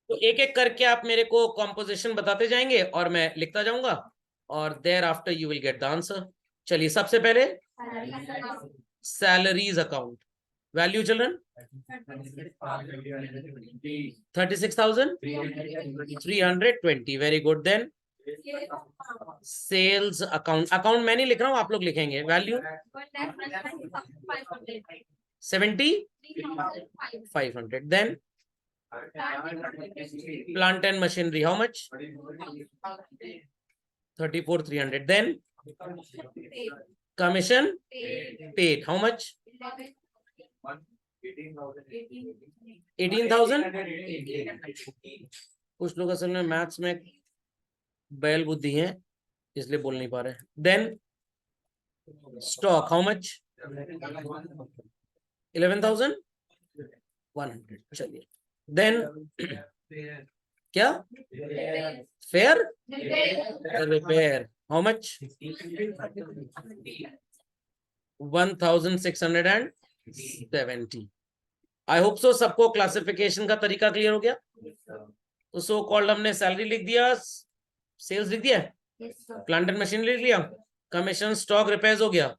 तो एक एक करके आप मेरे को कॉम्पोजिशन बताते जाएंगे और मैं लिखता जाऊंगा, और thereafter you will get the answer. चलिए, सबसे पहले salaries account, value children 36,320। Very good. Then sales account, account मैं नहीं लिख रहा हूं, आप लोग लिखेंगे। Value 70,500। Then plant and machinery, how much? 34,300। Then commission paid, how much? 18,000। कुछ लोग असल में मैथ्स में बैल बुद्धि हैं, इसलिए बोल नहीं पा रहे। Then stock, how much? 11,100। चलिए, देन क्या? Fair repair, how much? 1,670। I hope so सबको क्लासिफिकेशन का तरीका क्लियर हो गया। तो सो कॉल्ड हमने सैलरी लिख दिया, सेल्स लिख दिया, प्लांट एंड मशीन लिख लिया, कमीशन स्टॉक रिपेयर्स हो गया।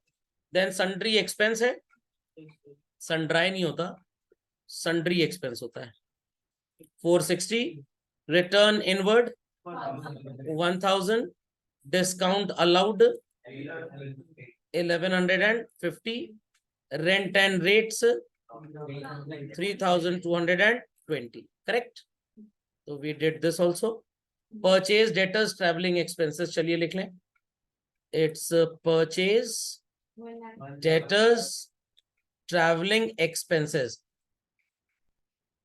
देन सन्ड्री एक्सपेंस है, सन्ड्राई नहीं होता, सन्ड्री एक्सपेंस होता है। 460। Return inward 1,000। Discount allowed 1,150। Rent and rates 3,220। Correct. तो we did this also. Purchase debtors travelling expenses, चलिए लिख लें। It's purchase debtors travelling expenses.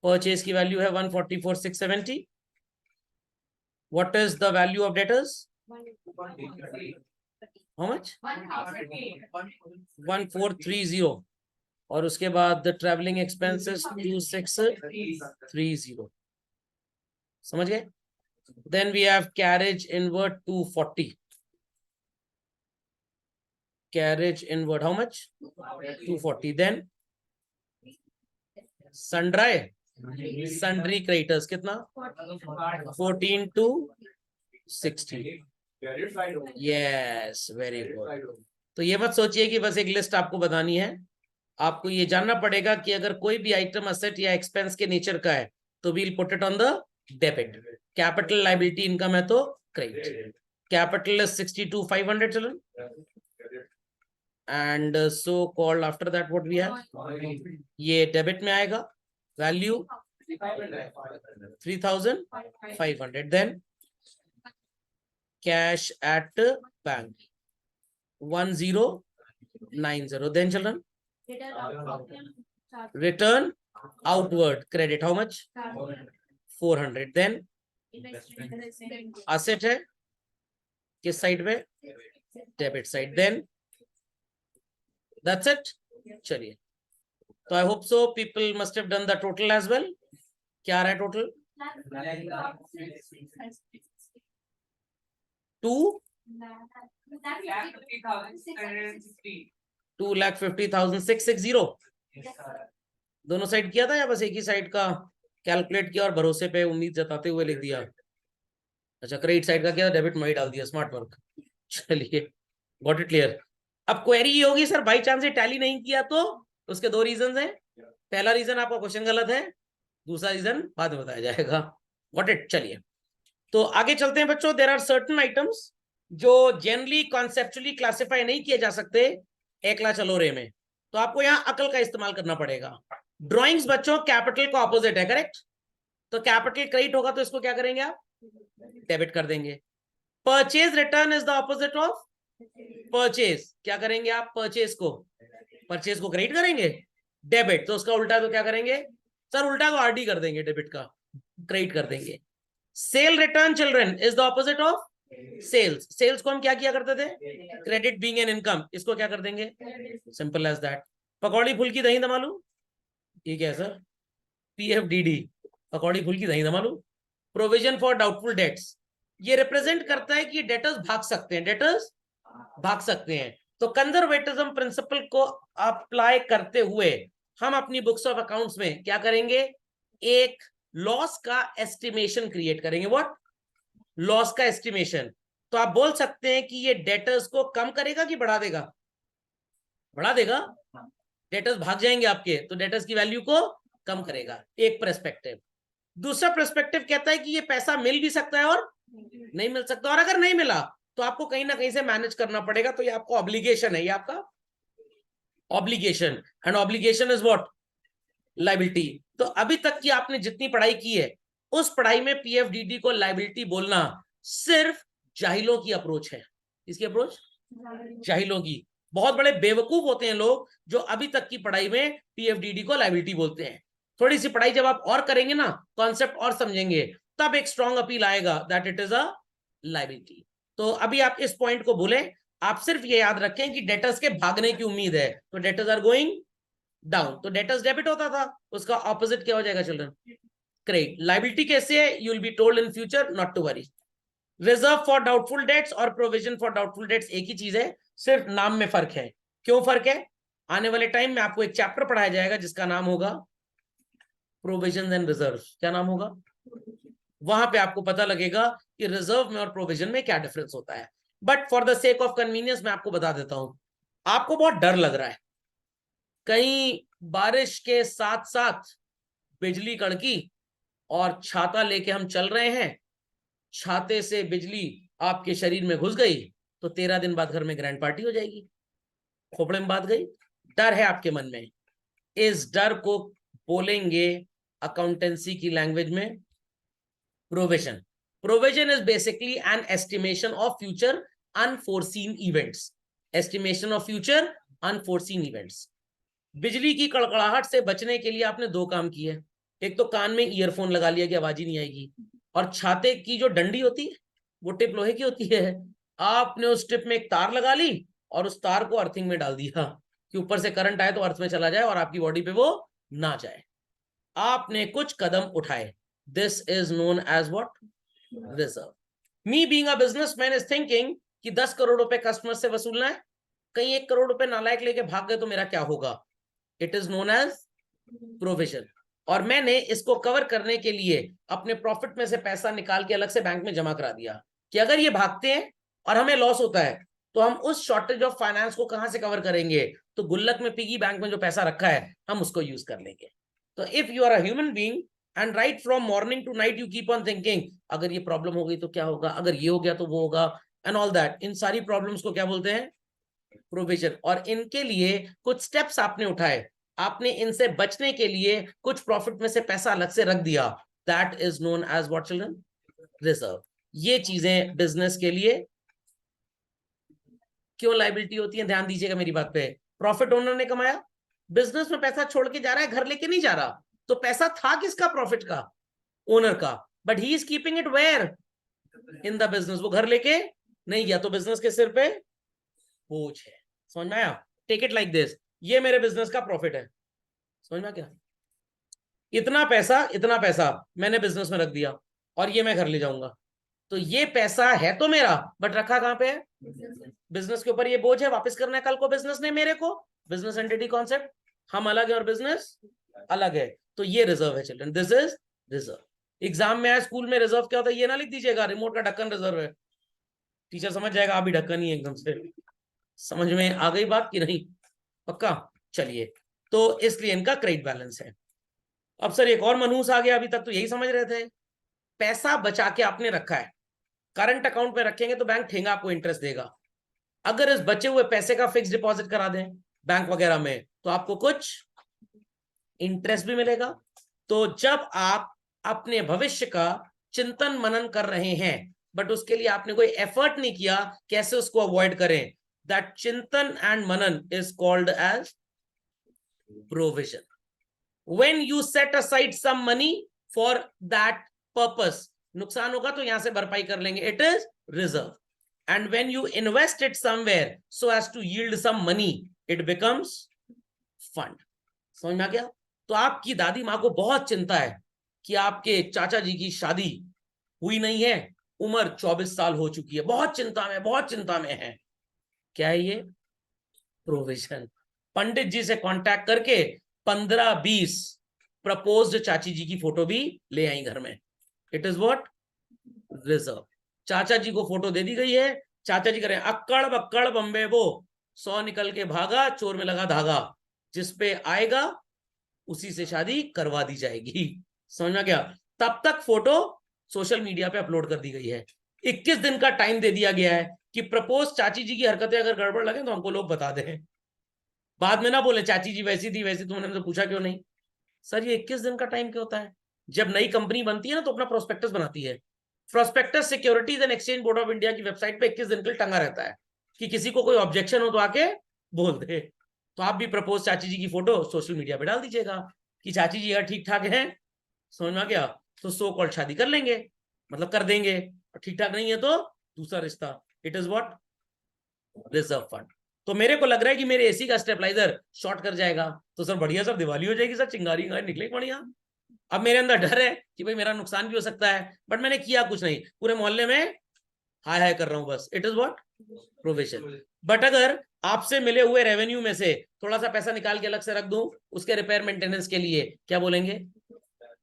Purchase की वैल्यू है 144,670। What is the value of debtors? How much? 1430। और उसके बाद travelling expenses 2630। समझ गए? Then we have carriage inward 240। Carriage inward how much? 240। Then sundry, sundry creditors कितना? 14,260। Yes, very good. तो ये मत सोचिए कि बस एक लिस्ट आपको बतानी है, आपको ये जानना पड़ेगा कि अगर कोई भी आइटम असेट या एक्सपेंस के नेचर का है तो we'll put it on the debit. Capital liability income है तो क्रेडिट। कैपिटल 62,500 चलन, and so called after that what we have, ये डेबिट में आएगा। Value 3,500। Then cash at bank 1090। Then children return outward credit, how much? 400। Then asset है किस side में? Debit side. Then that's it. चलिए, तो I hope so people must have done the total as well. क्या आ रहा है total? 2,50,660। दोनों साइड किया था या बस एक ही साइड का कैलकुलेट किया और भरोसे पे उम्मीद जताते हुए लिख दिया? अच्छा, क्रेडिट साइड का किया, डेबिट में ही डाल दिया। Smart work. चलिए, गॉट इट क्लियर। अब क्वेरी ये होगी, सर बाई चांस टैली नहीं किया तो? उसके दो रीजन है। पहला रीजन आपका क्वेश्चन गलत है, दूसरा रीजन बाद में बताया जाएगा। Got it. चलिए, तो आगे चलते हैं बच्चों। देयर आर सर्टेन आइटम्स जो जनरली कॉन्सेप्चुअली क्लासिफाई नहीं किए जा सकते एकला चलो रे में, तो आपको यहां अकल का इस्तेमाल करना पड़ेगा। ड्राइंग्स बच्चों कैपिटल का ऑपोजिट है, करेक्ट? तो कैपिटल क्रेडिट होगा तो इसको क्या करेंगे आप? डेबिट कर देंगे। Purchase return is the opposite of purchase, क्या करेंगे आप? परचेज को क्रेडिट करेंगे, डेबिट। तो उसका उल्टा तो क्या करेंगे? सर उल्टा तो आरडी कर देंगे, डेबिट का क्रेडिट कर देंगे। Sale return children is the opposite of sales. Sales को हम क्या किया करते थे? क्रेडिट बीइंग एन इनकम, इसको क्या कर देंगे? Simple as that. पकौड़ी फुल्की दही दमालू, ठीक है सर। पीएफडीडी, पकौड़ी फुल्की दही dum aloo. Provision for doubtful debts, ये रिप्रेजेंट करता है कि डेटर्स भाग सकते हैं, डेटर्स भाग सकते हैं। तो कंजर्वेटिज्म प्रिंसिपल को अप्लाई करते हुए हम अपनी बुक्स ऑफ अकाउंट्स में क्या करेंगे? एक लॉस का एस्टिमेशन क्रिएट करेंगे। व्हाट? लॉस का एस्टिमेशन। तो आप बोल सकते हैं कि ये डेटर्स को कम करेगा कि बढ़ा देगा? बढ़ा देगा। डेटर्स भाग जाएंगे आपके, तो डेटर्स की वैल्यू को कम करेगा, एक पर्सपेक्टिव। दूसरा पर्सपेक्टिव कहता है कि ये पैसा मिल भी सकता है और नहीं मिल सकता, और अगर नहीं मिला तो आपको कहीं ना कहीं से मैनेज करना पड़ेगा। तो ये आपका ऑब्लिगेशन है, ये आपका obligation, and obligation is what? Liability. तो अभी तक की आपने जितनी पढ़ाई की है, उस पढ़ाई में पीएफडीडी को लायबिलिटी बोलना सिर्फ जाहिलों की अप्रोच है। किसकी अप्रोच? जाहिलों की। बहुत बड़े बेवकूफ होते हैं लोग जो अभी तक की पढ़ाई में पीएफडीडी को लायबिलिटी बोलते हैं। थोड़ी सी पढ़ाई जब आप और करेंगे ना, कॉन्सेप्ट और समझेंगे, तब एक स्ट्रॉन्ग अपील आएगा that it is a liability. तो अभी आप इस पॉइंट को भूलें, आप सिर्फ ये याद रखें कि डेटर्स के भागने की उम्मीद है, तो डेटर्स आर गोइंग डाउन। तो डेटर्स डेबिट होता था, उसका ऑपोजिट क्या हो जाएगा चिल्ड्रन? क्रेडिट। लायबिलिटी कैसे है? You will be told in future, not to worry. Reserve for doubtful debts और प्रोविजन फॉर डाउटफुल डेट्स एक ही चीज है, सिर्फ नाम में फर्क है। क्यों फर्क है? आने वाले टाइम में आपको एक चैप्टर पढ़ाया जाएगा जिसका नाम होगा प्रोविजन एंड रिजर्व। क्या नाम होगा? वहां पे आपको पता लगेगा कि रिजर्व में और प्रोविजन में क्या डिफरेंस होता है। But for the sake of convenience मैं आपको बता देता हूं। आपको बहुत डर लग रहा है, कहीं बारिश के साथ साथ बिजली कड़की और छाता लेके हम चल रहे हैं, छाते से बिजली आपके शरीर में घुस गई तो 13 दिन बाद घर में ग्रैंड पार्टी हो जाएगी। खोपड़े में बात गई। डर है आपके मन में, इस डर को बोलेंगे अकाउंटेंसी की लैंग्वेज में provision. Provision is basically an estimation of future unforeseen events. Estimation of future unforeseen events. बिजली की कड़कड़ाहट से बचने के लिए आपने दो काम किए। एक तो कान में ईयरफोन लगा लिया कि आवाज ही नहीं आएगी, और छाते की जो डंडी होती है वो टिप लोहे की होती है, आपने उस टिप में एक तार लगा ली और उस तार को अर्थिंग में डाल दिया कि ऊपर से करंट आए तो अर्थ में चला जाए और आपकी बॉडी पे वो ना जाए। आपने कुछ कदम उठाए। This is known as what? Reserve. Me being a businessman is thinking कि 10 करोड़ रुपए कस्टमर से वसूलना है, कहीं 1 करोड़ रुपए नालायक लेके भाग गए तो मेरा क्या होगा? It is known as provision. और मैंने इसको कवर करने के लिए अपने प्रॉफिट में से पैसा निकाल के अलग से बैंक में जमा करा दिया कि अगर ये भागते हैं और हमें लॉस होता है तो हम उस शॉर्टेज ऑफ फाइनेंस को कहां से कवर करेंगे? तो गुल्लक में, पिगी बैंक में जो पैसा रखा है हम उसको यूज कर लेंगे। तो if you are a human being and right from morning to night you keep on thinking अगर ये प्रॉब्लम हो गई तो क्या होगा, अगर ये हो गया तो वो होगा, एंड ऑल दैट, इन सारी प्रॉब्लम्स को क्या बोलते हैं? प्रोविजन। और इनके लिए कुछ स्टेप्स आपने उठाए, आपने इनसे बचने के लिए कुछ प्रॉफिट में से पैसा अलग से रख दिया, that is known as what children? Reserve. ये चीजें बिजनेस के लिए क्यों लायबिलिटी होती है? ध्यान दीजिएगा मेरी बात पे। प्रॉफिट ओनर ने कमाया, बिजनेस में पैसा छोड़ के जा रहा है, घर लेके नहीं जा रहा, तो पैसा था किसका? प्रॉफिट का, ओनर का। But he is keeping it where? In the business. वो घर लेके नहीं गया, तो बिजनेस के सिर पे बोझ है। समझ में आया? टेक इट लाइक दिस, ये मेरे बिजनेस का प्रॉफिट है। समझ में? क्या इतना पैसा मैंने बिजनेस में रख दिया और ये मैं घर ले जाऊंगा, तो ये पैसा है तो मेरा, बट रखा कहां पे है? बिजनेस के ऊपर ये बोझ है, वापस करना है कल को बिजनेस ने मेरे को। बिजनेस एंटिटी कॉन्सेप्ट, हम अलग है और बिजनेस अलग है, तो ये रिजर्व है children, this is reserve. Exam में आया, स्कूल में रिजर्व क्या होता है ये ना लिख दीजिएगा रिमोट का ढक्कन रिजर्व है, टीचर समझ जाएगा आप भी ढक्कन ही है एकदम से। समझ में आ गई बात कि नहीं? पक्का? चलिए, तो इसलिए इनका क्रेडिट बैलेंस है। अब सर एक और मनहूस आ गया, अभी तक तो यही समझ रहे थे, पैसा बचा के आपने रखा है, करंट अकाउंट में रखेंगे तो बैंक ठेंगा आपको इंटरेस्ट देगा। अगर इस बचे हुए पैसे का फिक्स डिपॉजिट करा दें बैंक वगैरह में तो आपको कुछ इंटरेस्ट भी मिलेगा। तो जब आप अपने भविष्य का चिंतन मनन कर रहे हैं, बट उसके लिए आपने कोई एफर्ट नहीं किया कैसे उसको अवॉइड करें, दैट चिंतन एंड मनन is called as provision. When you set aside some money for that purpose, नुकसान होगा तो यहां से भरपाई कर लेंगे, it is reserve. And when you invest it somewhere so as to yield some money, it becomes fund. समझ में आ गया? तो आपकी दादी माँ को बहुत चिंता है कि आपके चाचा जी की शादी हुई नहीं है, उम्र 24 साल हो चुकी है, बहुत चिंता में, बहुत चिंता में है। क्या है ये? प्रोविजन। पंडित जी से कांटेक्ट करके 15-20 प्रपोज्ड चाची जी की फोटो भी ले आई घर में। It is what? रिजर्व। चाचा जी को फोटो दे दी गई है, चाचा जी करें अक्कड़ बक्कड़ बम्बे बो, 100 निकल के भागा चोर में लगा धागा, जिस पे आएगा उसी से शादी करवा दी जाएगी। समझ में क्या? तब तक फोटो सोशल मीडिया पे अपलोड कर दी गई है। 21 दिन का टाइम दे दिया गया है कि प्रपोज चाची जी की हरकतें अगर गड़बड़ लगे तो हमको लोग बता दें, बाद में ना बोले चाची जी वैसी थी वैसी, तुमने हमसे पूछा क्यों नहीं। सर ये 21 दिन का टाइम क्यों होता है? जब नई कंपनी बनती है ना तो अपना प्रोस्पेक्टस बनाती है। Prospectus securities and exchange board of India की वेबसाइट पे 21 दिन के लिए टंगा रहता है कि किसी को कोई ऑब्जेक्शन हो तो आके बोल दे। तो आप भी प्रपोज चाची जी की फोटो सोशल मीडिया पे डाल दीजिएगा कि चाची जी अगर ठीक ठाक है, समझ में आ गया, तो सो कॉल्ड शादी कर लेंगे, मतलब कर देंगे। और ठीक ठाक नहीं है तो दूसरा रिश्ता। It is what? Reserve fund. तो मेरे को लग रहा है कि मेरे एसी का स्टेबलाइजर शॉर्ट कर जाएगा, तो सर बढ़िया सर दिवाली हो जाएगी सर, चिंगारी निकलेगी बढ़िया। अब मेरे अंदर डर है कि भाई मेरा नुकसान भी हो सकता है, बट मैंने किया कुछ नहीं, पूरे मोहल्ले में हाय हाय कर रहा हूं बस। It is what? Provision. But अगर आपसे मिले हुए रेवेन्यू में से थोड़ा सा पैसा निकाल के अलग से रख दूं उसके रिपेयर मेंटेनेंस के लिए, क्या बोलेंगे?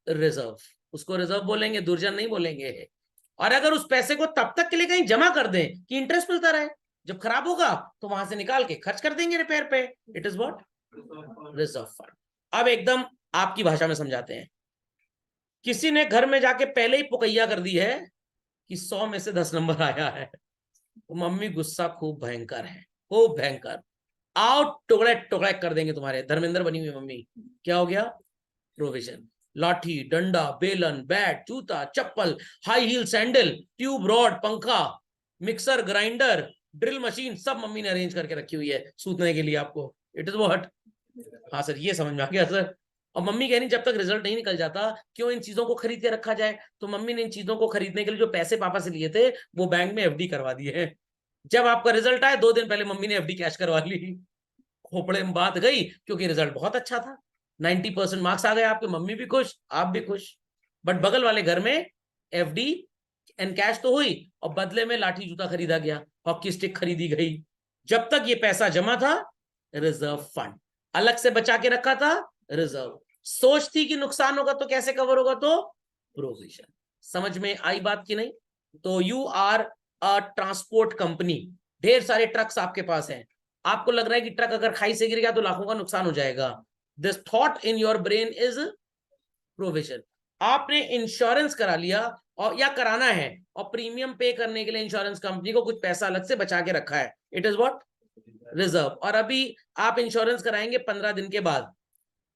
रिजर्व। उसको रिजर्व बोलेंगे, दुर्जन नहीं बोलेंगे। और अगर उस पैसे को तब तक के लिए कहीं जमा कर दें कि इंटरेस्ट मिलता रहे, जब खराब होगा तो वहां से निकाल के खर्च कर देंगे रिपेयर पे। It is what? Reserve fund. अब एकदम आपकी भाषा में समझाते हैं। किसी ने घर में जाके पहले ही पुकैया कर दी है कि 100 में से 10 नंबर आया है, तो मम्मी गुस्सा खूब भयंकर है, खूब भयंकर। आओ टुकड़े टुकड़े कर देंगे तुम्हारे, धर्मेंद्र बनी हुई मम्मी। क्या हो गया? प्रोविजन। लाठी डंडा बेलन बैट जूता चप्पल high heel sandal tube rod पंखा मिक्सर ग्राइंडर ड्रिल मशीन सब मम्मी ने अरेंज करके रखी हुई है सूतने के लिए आपको। It is what? हाँ सर ये समझ में आ गया सर। और मम्मी कह रही जब तक रिजल्ट नहीं निकल जाता क्यों इन चीजों को खरीद के रखा जाए, तो मम्मी ने इन चीजों को खरीदने के लिए जो पैसे पापा से लिए थे वो बैंक में एफडी करवा दिए हैं। जब आपका रिजल्ट आए 2 दिन पहले मम्मी ने एफडी कैश करवा ली। खोपड़े में बात गई क्योंकि रिजल्ट बहुत अच्छा था, 90% मार्क्स आ गए आपके, मम्मी भी खुश आप भी खुश। बट बगल वाले घर में एफडी एंड कैश तो हुई और बदले में लाठी जूता खरीदा गया, हॉकी स्टिक खरीदी गई। जब तक ये पैसा जमा था रिजर्व फंड, अलग से बचा के रखा था रिजर्व। सोच थी कि नुकसान होगा तो कैसे कवर होगा, तो प्रोविजन। समझ में आई बात की नहीं? तो you are a transport company, ढेर सारे ट्रक्स आपके पास हैं, आपको लग रहा है कि ट्रक अगर खाई से गिर गया तो लाखों का नुकसान हो जाएगा। This thought in your brain is provision. आपने इंश्योरेंस करा लिया और या कराना है और प्रीमियम पे करने के लिए इंश्योरेंस कंपनी को कुछ पैसा अलग से बचा के रखा है। It is what? रिजर्व। और अभी आप इंश्योरेंस कराएंगे 15 दिन के बाद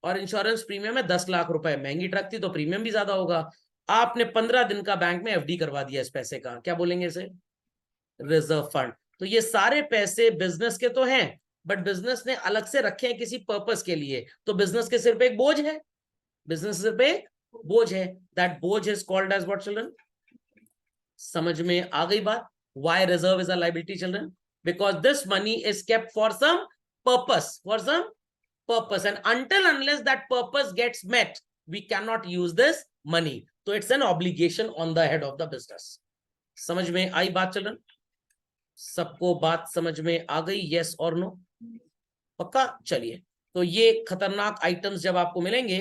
और इंश्योरेंस प्रीमियम है 10 लाख रुपए, महंगी ट्रक थी तो प्रीमियम भी ज्यादा होगा। आपने 15 दिन का बैंक में एफडी करवा दिया इस पैसे का, क्या बोलेंगे इसे? Reserve fund. तो ये सारे पैसे बिजनेस के तो हैं बट बिजनेस ने अलग से रखे हैं किसी पर्पस के लिए, तो बिजनेस के सिर पे एक बोझ है, बिजनेस सिर पे बोझ है। दैट बोझ is called as what children? समझ में आ गई बात? Why reserve is a liability children? Because this money is kept for some purpose, for some purpose, and until unless that purpose gets met we cannot use this money, so it's an obligation on the head of the business. समझ में आई बात चलन? सबको बात समझ में आ गई? यस और नो? पक्का? चलिए, तो ये खतरनाक आइटम्स जब आपको मिलेंगे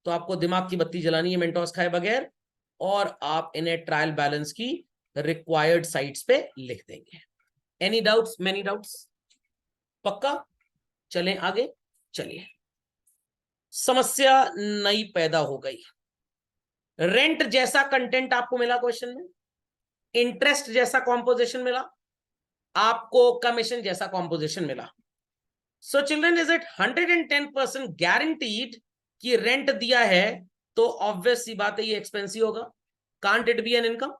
तो आपको दिमाग की बत्ती जलानी है मेंटोस खाए बगैर, और आप इन्हें ट्रायल बैलेंस की रिक्वायर्ड साइट्स पे लिख देंगे। Any doubts? Many doubts? पक्का? चलें आगे। चलिए, समस्या नई पैदा हो गई। रेंट जैसा कंटेंट आपको मिला क्वेश्चन में, इंटरेस्ट जैसा कॉम्पोजिशन मिला, आपको कमीशन जैसा कॉम्पोजिशन मिला। So children, is it 110% guaranteed कि रेंट दिया है तो ऑब्वियस सी बात है ये एक्सपेंसिव होगा? Can't it be an income?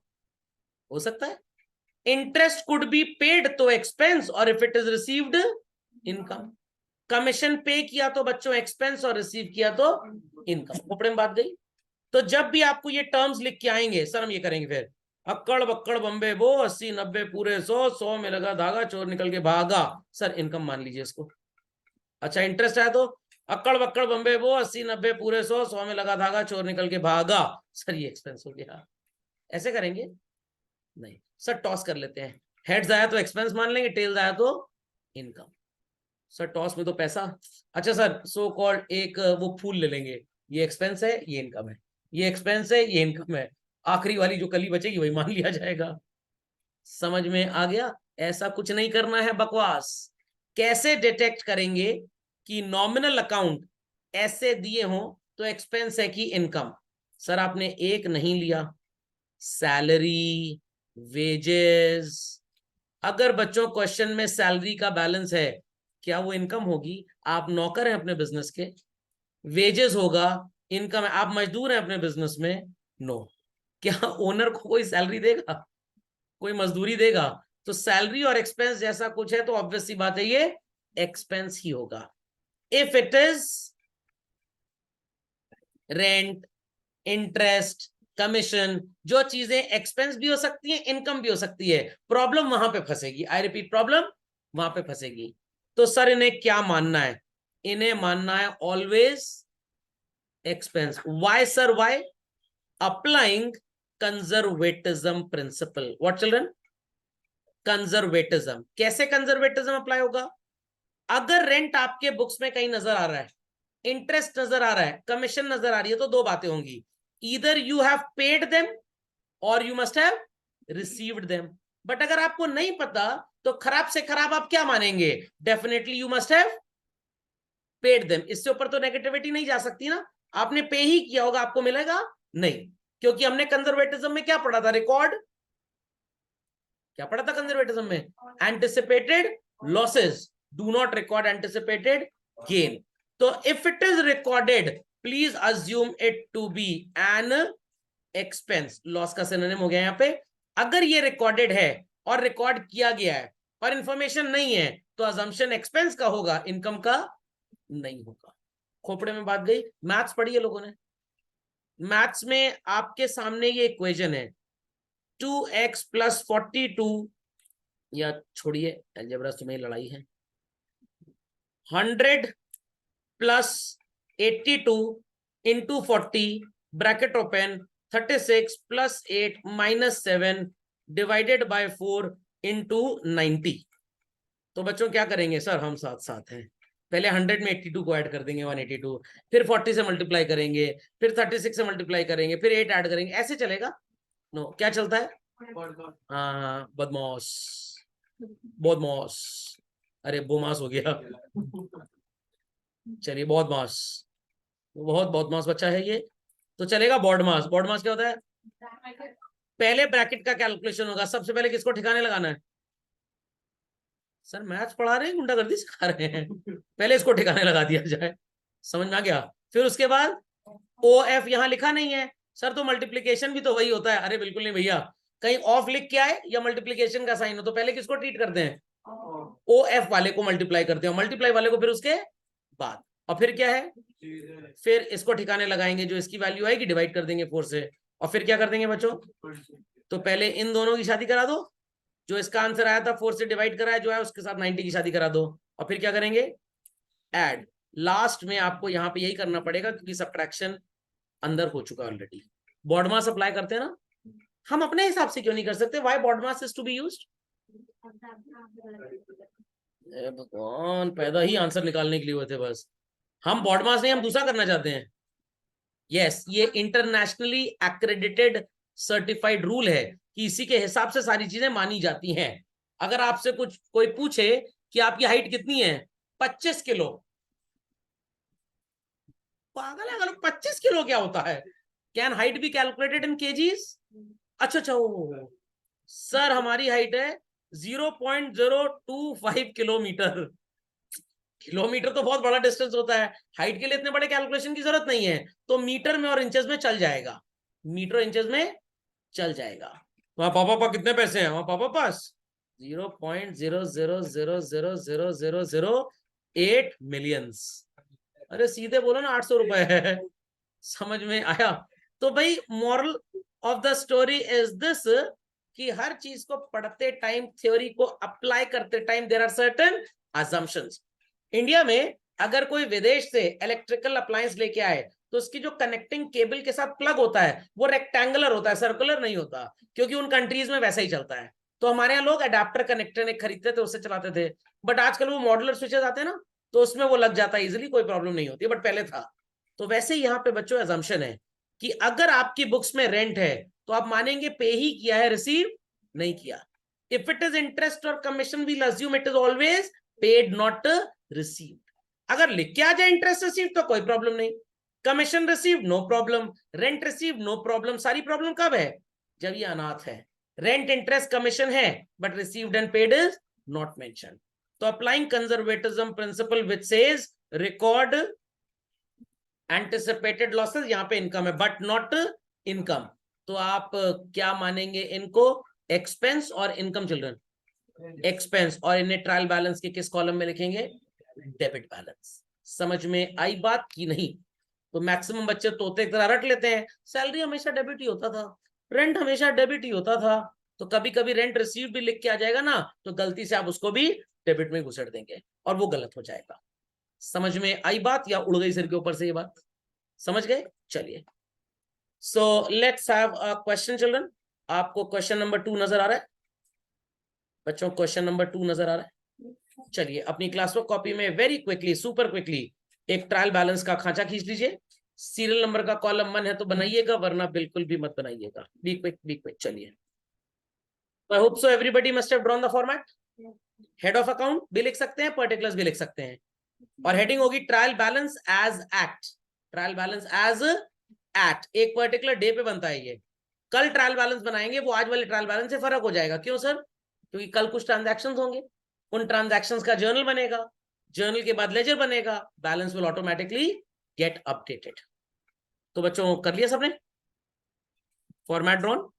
हो सकता है। इंटरेस्ट कुड बी पेड तो एक्सपेंस, और if it is received income. Commission पे किया तो बच्चों एक्सपेंस और रिसीव किया तो इनकम। खोपड़े में बात गई। तो जब भी आपको ये टर्म्स लिख के आएंगे सर हम ये करेंगे फिर अक्कड़ बक्कड़ बम्बे बो 80 90 पूरे 100 100 में लगा धागा चोर निकल के भागा, सर इनकम मान लीजिए इसको। अच्छा इंटरेस्ट आया तो अक्कड़ बक्कड़ बम्बे बो 80 90 पूरे 100 100 में लगा धागा चोर निकल के भागा, सर ये एक्सपेंस हो गया। ऐसे करेंगे? नहीं सर, टॉस कर लेते हैं। हेड्स आया तो एक्सपेंस मान लेंगे, टेल्स आया तो इनकम। सर टॉस में तो पैसा, अच्छा सर सो कॉल्ड एक वो फूल ले लेंगे, ये एक्सपेंस है, ये इनकम है, ये एक्सपेंस है, ये इनकम है, आखिरी वाली जो कली बचेगी वही मान लिया जाएगा। समझ में आ गया? ऐसा कुछ नहीं करना है बकवास। कैसे डिटेक्ट करेंगे कि नॉमिनल अकाउंट ऐसे दिए हों तो एक्सपेंस है कि इनकम? सर आपने एक नहीं लिया, सैलरी, वेजेस। अगर बच्चों क्वेश्चन में सैलरी का बैलेंस है, क्या वो इनकम होगी? आप नौकर हैं अपने बिजनेस के, वेजेस होगा, इनकम है, आप मजदूर हैं अपने बिजनेस में, नो। क्या ओनर को कोई सैलरी देगा, कोई मजदूरी देगा? तो सैलरी और एक्सपेंस जैसा कुछ है तो ऑब्वियस सी बात है ये एक्सपेंस ही होगा। If it is rent, interest, commission, जो चीजें एक्सपेंस भी हो सकती हैं, इनकम भी हो सकती है, प्रॉब्लम वहां पे फंसेगी। आई रिपीट, प्रॉब्लम वहां पे फंसेगी। तो सर इन्हें क्या मानना है? इन्हें मानना है always expense. Why sir, why? Applying conservatism principle. What children? Conservatism. कैसे कंजर्वेटिज्म अप्लाई होगा? अगर रेंट आपके बुक्स में कहीं नजर आ रहा है, इंटरेस्ट नजर आ रहा है, कमीशन नजर आ रही है, तो दो बातें होंगी, either you have paid them और you must have received them. But अगर आपको नहीं पता तो खराब से खराब आप क्या मानेंगे? Definitely you must have paid them. इससे ऊपर तो नेगेटिविटी नहीं जा सकती ना। आपने पे ही किया होगा, आपको मिलेगा नहीं, क्योंकि हमने कंजर्वेटिज्म में क्या पढ़ा था? रिकॉर्ड, क्या पढ़ा था कंजर्वेटिज्म में? Anticipated losses, do not record anticipated gain. तो if it is recorded, please assume it to be an expense. Loss का सिनोनिम हो गया यहां पे। अगर ये रिकॉर्डेड है और रिकॉर्ड किया गया है और इंफॉर्मेशन नहीं है, तो अजम्पशन एक्सपेंस का होगा, इनकम का नहीं होगा। खोपड़े में बात गई। मैथ्स पढ़ी है लोगों ने? मैथ्स में आपके सामने ये इक्वेशन है 2x + 42, या छोड़िए अलजेब्रा से मेरी लड़ाई है, 100 + 82 × 40 ब्रैकेट ओपन 36 + 8 - 7 डिवाइडेड बाय 4 × 90। तो बच्चों क्या करेंगे? सर हम साथ साथ हैं, पहले 100 में 82 को ऐड कर देंगे 182, फिर 40 से मल्टीप्लाई करेंगे, फिर 36 से मल्टीप्लाई करेंगे, फिर 8 ऐड करेंगे, ऐसे चलेगा? नो, क्या चलता है? हाँ, बदमाश, बदमाश, अरे बोमास हो गया। चलिए बदमाश, बहुत बदमाश बच्चा है ये। तो चलेगा बॉडमास। बॉडमास क्या होता है? पहले ब्रैकेट का कैलकुलेशन होगा, सबसे पहले किसको ठिकाने लगाना है? सर मैथ्स पढ़ा रहे हैं, गुंडागर्दी सिखा रहे हैं? पहले इसको ठिकाने लगा दिया जाए, समझ में आ गया? फिर उसके बाद ओ एफ यहां लिखा नहीं है सर, तो मल्टीप्लीकेशन भी तो वही होता है। अरे बिल्कुल नहीं भैया, कहीं ऑफ लिख के आए या मल्टीप्लीकेशन का साइन हो तो पहले किसको ट्रीट करते हैं? ओ एफ वाले को मल्टीप्लाई करते हैं, मल्टीप्लाई वाले को फिर उसके बाद। और फिर क्या है? फिर इसको ठिकाने लगाएंगे, जो इसकी वैल्यू आएगी डिवाइड कर देंगे 4 से, और फिर क्या कर देंगे बच्चों? तो पहले इन दोनों की शादी करा दो, जो इसका आंसर आया था 4 से डिवाइड कराया जो है उसके साथ 90 की शादी करा दो, और फिर क्या करेंगे? ऐड। लास्ट में आपको यहाँ पे यही करना पड़ेगा क्योंकि सब्ट्रैक्शन अंदर हो चुका है ऑलरेडी। बॉडमास अप्लाई करते हैं ना, हम अपने हिसाब से क्यों नहीं कर सकते? Why BODMAS is to be used? भगवान, पैदा ही आंसर निकालने के लिए हुए थे बस। हम बॉडमास नहीं, हम दूसरा करना चाहते हैं। यस, ये इंटरनेशनली एक्रेडिटेड सर्टिफाइड रूल है कि इसी के हिसाब से सारी चीजें मानी जाती हैं। अगर आपसे कुछ कोई पूछे कि आपकी हाइट कितनी है, 25 किलो, पागल है, 25 किलो क्या होता है? Can height be calculated in KGs? अच्छा अच्छा, सर हमारी हाइट है 0.025 किलोमीटर। किलोमीटर तो बहुत बड़ा डिस्टेंस होता है, हाइट के लिए इतने बड़े कैलकुलेशन की जरूरत नहीं है। तो मीटर में और इंचेस में चल जाएगा, मीटर इंचेस में चल जाएगा। वहां पापा पापा कितने पैसे हैं वहां पापा पास? 0.000000008 मिलियंस। अरे सीधे बोलो ना, 800 रुपए है। समझ में आया? तो भाई moral of the story is this, कि हर चीज को पढ़ते टाइम, थ्योरी को अप्लाई करते time there are certain assumptions. India में अगर कोई विदेश से इलेक्ट्रिकल अप्लायंस लेके आए तो उसकी जो कनेक्टिंग केबल के साथ प्लग होता है वो रेक्टेंगुलर होता है, सर्कुलर नहीं होता, क्योंकि उन कंट्रीज में वैसा ही चलता है। तो हमारे यहाँ लोग अडेप्टर कनेक्टर खरीदते थे, उससे चलाते थे। बट आजकल वो मॉड्यूलर स्विचेस आते हैं ना, तो उसमें वो लग जाता है इजिली, कोई प्रॉब्लम नहीं होती, बट पहले था। तो वैसे यहाँ पे बच्चों अजम्पशन है कि अगर आपकी बुक्स में रेंट है तो आप मानेंगे पे ही किया है, रिसीव नहीं किया. इफ इट इज इंटरेस्ट और commission we'll assume it is always paid not received. अगर लिख के आ जाए इंटरेस्ट रिसीव तो कोई प्रॉब्लम नहीं, commission receive no problem, rent receive no problem. सारी प्रॉब्लम कब है? जब ये अनाथ है. रेंट इंटरेस्ट कमीशन है but received and paid is not mention. तो applying conservatism principle which says record anticipated losses, यहाँ पे इनकम है बट नॉट इनकम. तो आप क्या मानेंगे इनको? एक्सपेंस और इनकम चिल्ड्रन, एक्सपेंस. और इन्हें ट्रायल बैलेंस के किस कॉलम में लिखेंगे? Debit balance. समझ में आई बात की नहीं? तो मैक्सिमम बच्चे तोते की तरह रट लेते हैं, सैलरी हमेशा डेबिट ही होता था, रेंट हमेशा डेबिट ही होता था. तो कभी कभी रेंट रिसीव भी लिख के आ जाएगा ना, तो गलती से आप उसको भी डेबिट में घुसेड़ देंगे और वो गलत हो जाएगा. समझ में आई बात या उड़ गई सिर के ऊपर से ये बात? समझ गए? चलिए, so let's have a question children. आपको क्वेश्चन नंबर 2 नजर आ रहा है बच्चों? क्वेश्चन नंबर 2 नजर आ रहा है? चलिए, अपनी क्लासवर्क कॉपी में वेरी क्विकली, सुपर क्विकली एक ट्रायल बैलेंस का खांचा खींच लीजिए. सीरियल नंबर का कॉलम 1 है तो बनाइएगा, वरना बिल्कुल भी मत बनाइएगा. Be quick, be quick. चलिए, I hope so everybody must have drawn the format. Head of account भी लिख सकते हैं, पर्टिकुलर्स भी लिख सकते हैं, और हेडिंग होगी trial balance as at. Trial balance as at एक पर्टिकुलर डे पे बनता है. ये कल ट्रायल बैलेंस बनाएंगे, वो आज वाले ट्रायल बैलेंस से फर्क हो जाएगा. क्यों सर? क्योंकि कल कुछ ट्रांजैक्शंस होंगे, उन ट्रांजैक्शंस का जर्नल बनेगा, जर्नल के बाद लेजर बनेगा, balance will automatically get updated. तो बच्चों कर लिया सबने? Format drawn,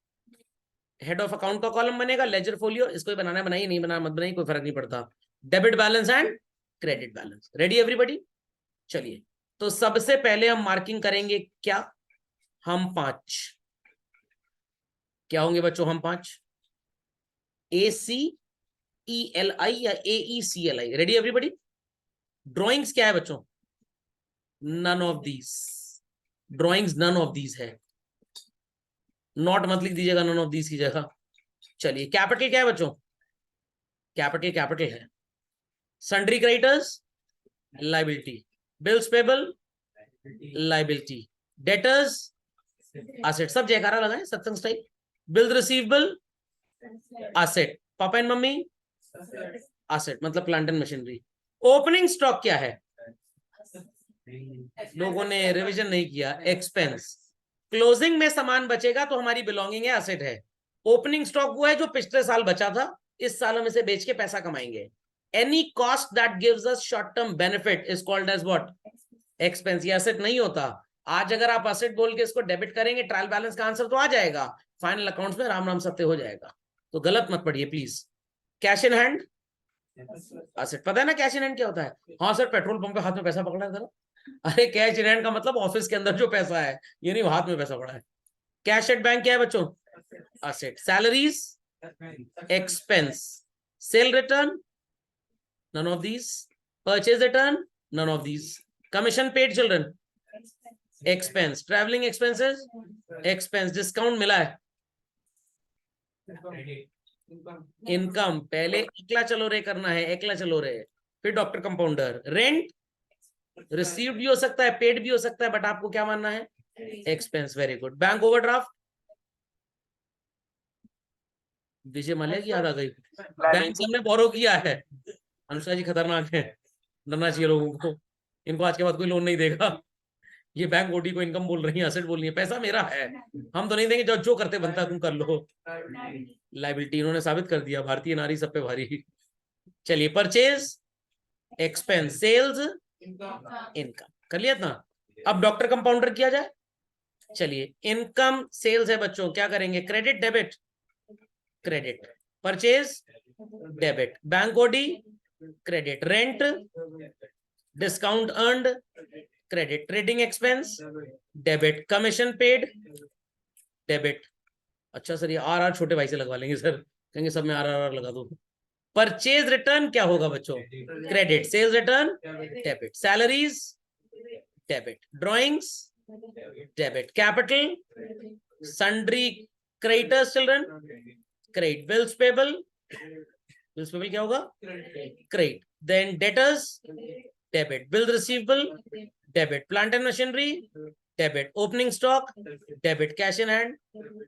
head of account का कॉलम बनेगा, लेजर फोलियो, इसको बनाना बनाइए, नहीं बनाना मत बनाइए, कोई फर्क नहीं पड़ता. Debit balance and credit balance. Ready everybody? चलिए, तो सबसे पहले हम मार्किंग करेंगे क्या? हम 5. क्या होंगे बच्चों? हम 5. ACELI या AECLI. Ready everybody? ड्रॉइंग्स क्या है बच्चों? None of these. Drawings none of these है. नॉट मत लिख दीजिएगा नन ऑफ दीज की जगह. चलिए, कैपिटल क्या है बच्चों? कैपिटल कैपिटल है. Sundry creditors liability, bills payable liability, debtors asset. सब जयकारा लगाएं सत्संग स्टाइल. बिल रिसीवेबल एसेट, पापा एंड मम्मी एसेट मतलब plant and machinery. Opening stock क्या है? लोगों ने रिवीजन नहीं किया, एक्सपेंस. क्लोजिंग में सामान बचेगा तो हमारी बिलोंगिंग है, एसेट है. ओपनिंग स्टॉक वो है जो पिछले साल बचा था, इस साल हम इसे बेच के पैसा कमाएंगे. Any cost that gives us short term benefit is called as what? Expense. ये एसेट नहीं होता. आज अगर आप एसेट बोल के इसको डेबिट करेंगे, ट्रायल बैलेंस का आंसर तो आ जाएगा, फाइनल अकाउंट्स में राम राम सत्य हो जाएगा. तो गलत मत पढ़िए please. Cash in hand asset. पता है ना कैश इन हैंड क्या होता है? हाँ सर, पेट्रोल पंप पे हाथ में पैसा पकड़ा है. अरे कैश इन हैंड का मतलब ऑफिस के अंदर जो पैसा है, ये नहीं हाथ में पैसा पड़ा है. कैश एट बैंक क्या है बच्चों? Asset. Salaries expense. Sale return none of these. Purchase return none of these. Commission paid children expense. Travelling expenses expense. Discount मिला है इनकम. पहले एकला चलो रे करना है, एकला चलो रे, फिर डॉक्टर कंपाउंडर. रेंट रिसीव्ड भी हो सकता है, पेड भी हो सकता है, बट आपको क्या मानना है? Expense. Very good. Bank overdraft. Vijay Mallya की याद आ गई. बैंक से हमने बोरो किया है. अनुष्का जी खतरनाक है, डरना चाहिए लोगों को. इनको आज के बाद कोई लोन नहीं देगा. ये बैंक ओडी को इनकम बोल रही है, एसेट बोल रही है. पैसा मेरा है, हम तो नहीं देंगे. जो जो करते बनता है तुम कर लो. लायबिलिटी इन्होंने साबित कर दिया, भारतीय नारी सब पे भारी. चलिए, परचेज एक्सपेंस. Sales income. कर लिया ना? अब डॉक्टर कंपाउंडर किया जाए. चलिए, इनकम सेल्स है बच्चों, क्या करेंगे? Credit debit. Credit. Purchase debit. Bank OD credit. Rent discount earned credit. Trading expense debit. Commission paid debit. अच्छा सर, ये आर छोटे भाई से लगवा लेंगे सर, कहेंगे सब में आर लगा दो. परचेज रिटर्न क्या होगा बच्चों? Credit. Sales return debit. Salaries debit. Drawings debit. Capital sundry creditors children credit. Bills payable. Bills payable क्या होगा? Credit. Then debtors debit bill receivable, debit plant and machinery, debit opening stock, debit cash in hand,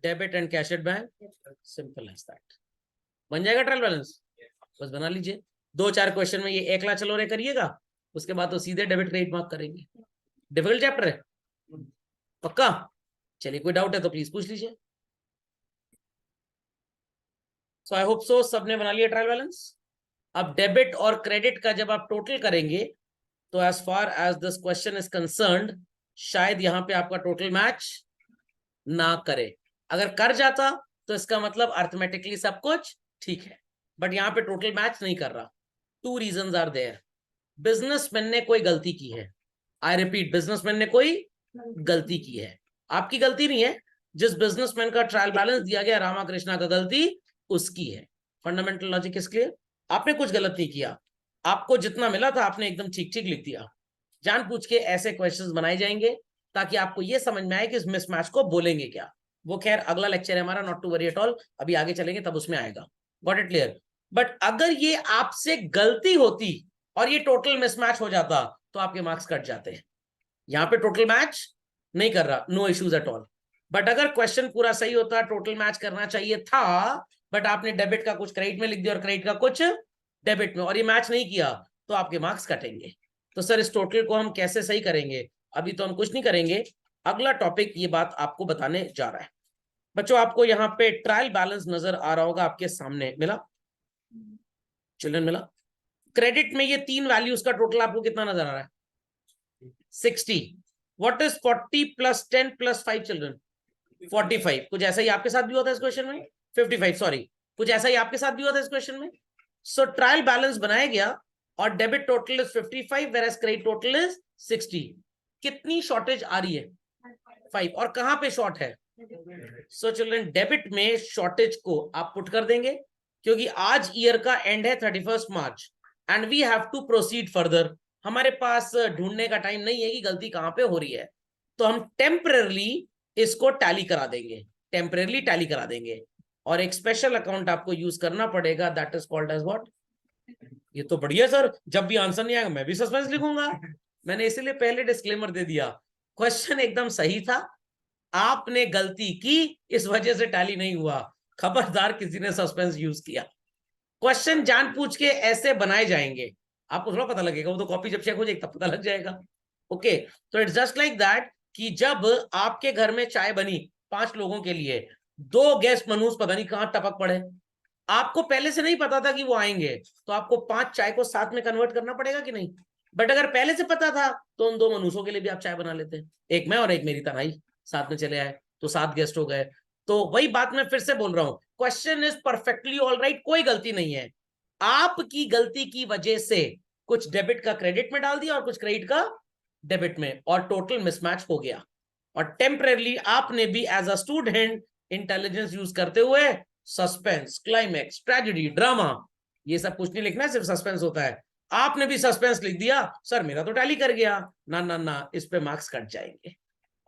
debit and cash at bank. Simple as that. बन जाएगा trial balance, बस बना लीजिए। 2-4 question में ये 1 लाख चलो रे करिएगा, उसके बाद तो सीधे डेबिट क्रेडिट मार्क करेंगे। डिफिकल्ट चैप्टर है पक्का? चलिए कोई डाउट है तो प्लीज पूछ लीजिए। सो आई होप सो सबने बना लिया ट्रायल बैलेंस। अब डेबिट और क्रेडिट का जब आप टोटल करेंगे तो as far as this question is concerned, शायद यहां पे आपका टोटल मैच ना करे। अगर कर जाता तो इसका मतलब अर्थमेटिकली सब कुछ ठीक है, बट यहां पे टोटल मैच नहीं कर रहा। 2 रीजंस आर देयर। बिजनेसमैन ने कोई गलती की है, आई रिपीट, बिजनेसमैन ने कोई गलती की है, आपकी गलती नहीं है। जिस बिजनेसमैन का ट्रायल बैलेंस दिया गया रामा कृष्णा का गलती उसकी है। Fundamental logic is clear. आपने कुछ गलत नहीं किया, आपको जितना मिला था आपने एकदम ठीक ठीक लिख दिया। जानबूझ के ऐसे क्वेश्चंस बनाए जाएंगे ताकि आपको ये समझ में आए कि इस मिसमैच को बोलेंगे क्या। वो खैर अगला लेक्चर है हमारा, not to worry at all, अभी आगे चलेंगे तब उसमें आएगा। Got it clear? बट अगर ये आपसे गलती होती और ये टोटल मिसमैच हो जाता तो आपके मार्क्स कट जाते हैं। यहाँ पे टोटल मैच नहीं कर रहा, no issues at all. But अगर क्वेश्चन पूरा सही होता, टोटल मैच करना चाहिए था, बट आपने डेबिट का कुछ क्रेडिट में लिख दिया और क्रेडिट का कुछ डेबिट में, और ये मैच नहीं किया, तो आपके मार्क्स कटेंगे। तो सर इस टोटल को हम कैसे सही करेंगे? अभी तो हम कुछ नहीं करेंगे, अगला टॉपिक ये बात आपको बताने जा रहा है। बच्चों आपको यहाँ पे ट्रायल बैलेंस नजर आ रहा होगा आपके सामने, मिला चिल्ड्रन? मिला? क्रेडिट में ये 3 वैल्यूज का टोटल आपको कितना नजर आ रहा है? 60। What is 40 plus 10 plus 5 children? 45। कुछ ऐसा ही आपके साथ भी होता है इस क्वेश्चन में? 55 सॉरी, कुछ ऐसा ही आपके साथ भी होता है इस क्वेश्चन में। सो ट्रायल बैलेंस बनाया गया और debit total is 55 whereas credit total is 60। कितनी शॉर्टेज आ रही है? 5। और कहां पे शॉर्ट है? सो चिल्ड्रन डेबिट में शॉर्टेज को आप पुट कर देंगे, क्योंकि आज ईयर का एंड है 31 March and we have to proceed further. हमारे पास ढूंढने का टाइम नहीं है कि गलती कहां पे हो रही है, तो हम टेम्पररली इसको टैली करा देंगे, टेम्पररली टैली करा देंगे। और एक स्पेशल अकाउंट आपको यूज करना पड़ेगा, that is called as what? ये तो बढ़िया सर, जब भी आंसर नहीं आएगा मैं भी सस्पेंस लिखूंगा। मैंने इसीलिए पहले डिस्क्लेमर दे दिया, क्वेश्चन एकदम सही था, आपने गलती की इस वजह से टैली नहीं हुआ, खबरदार किसी ने सस्पेंस यूज किया। क्वेश्चन जानबूझ के ऐसे बनाए जाएंगे, आपको थोड़ा पता लगेगा, वो तो कॉपी जब चेक हो जाएगी तब पता लग जाएगा। ओके, तो इट्स जस्ट लाइक दैट कि जब आपके घर में चाय बनी 5 लोगों के लिए, 2 गेस्ट मनूस पता नहीं कहां टपक पड़े, आपको पहले से नहीं पता था कि वो आएंगे, तो आपको 5 चाय को 7 में कन्वर्ट करना पड़ेगा कि नहीं? बट अगर पहले से पता था तो उन 2 मनुष्यों के लिए भी आप चाय बना लेते, एक मैं और एक मेरी तनाई साथ में चले आए, तो 7 गेस्ट हो गए। तो वही बात मैं फिर से बोल रहा हूं, question is perfectly all right, कोई गलती नहीं है। आपकी गलती की वजह से कुछ डेबिट का क्रेडिट में डाल दिया और कुछ क्रेडिट का डेबिट में, और टोटल मिसमैच हो गया। और टेम्परेली आपने भी as a student intelligence use करते हुए सस्पेंस, क्लाइमैक्स, ट्रेजेडी, ड्रामा, ये सब कुछ नहीं लिखना है, सिर्फ सस्पेंस होता है। आपने भी सस्पेंस लिख दिया, सर मेरा तो टैली कर गया, ना ना ना, इस पे मार्क्स कट जाएंगे।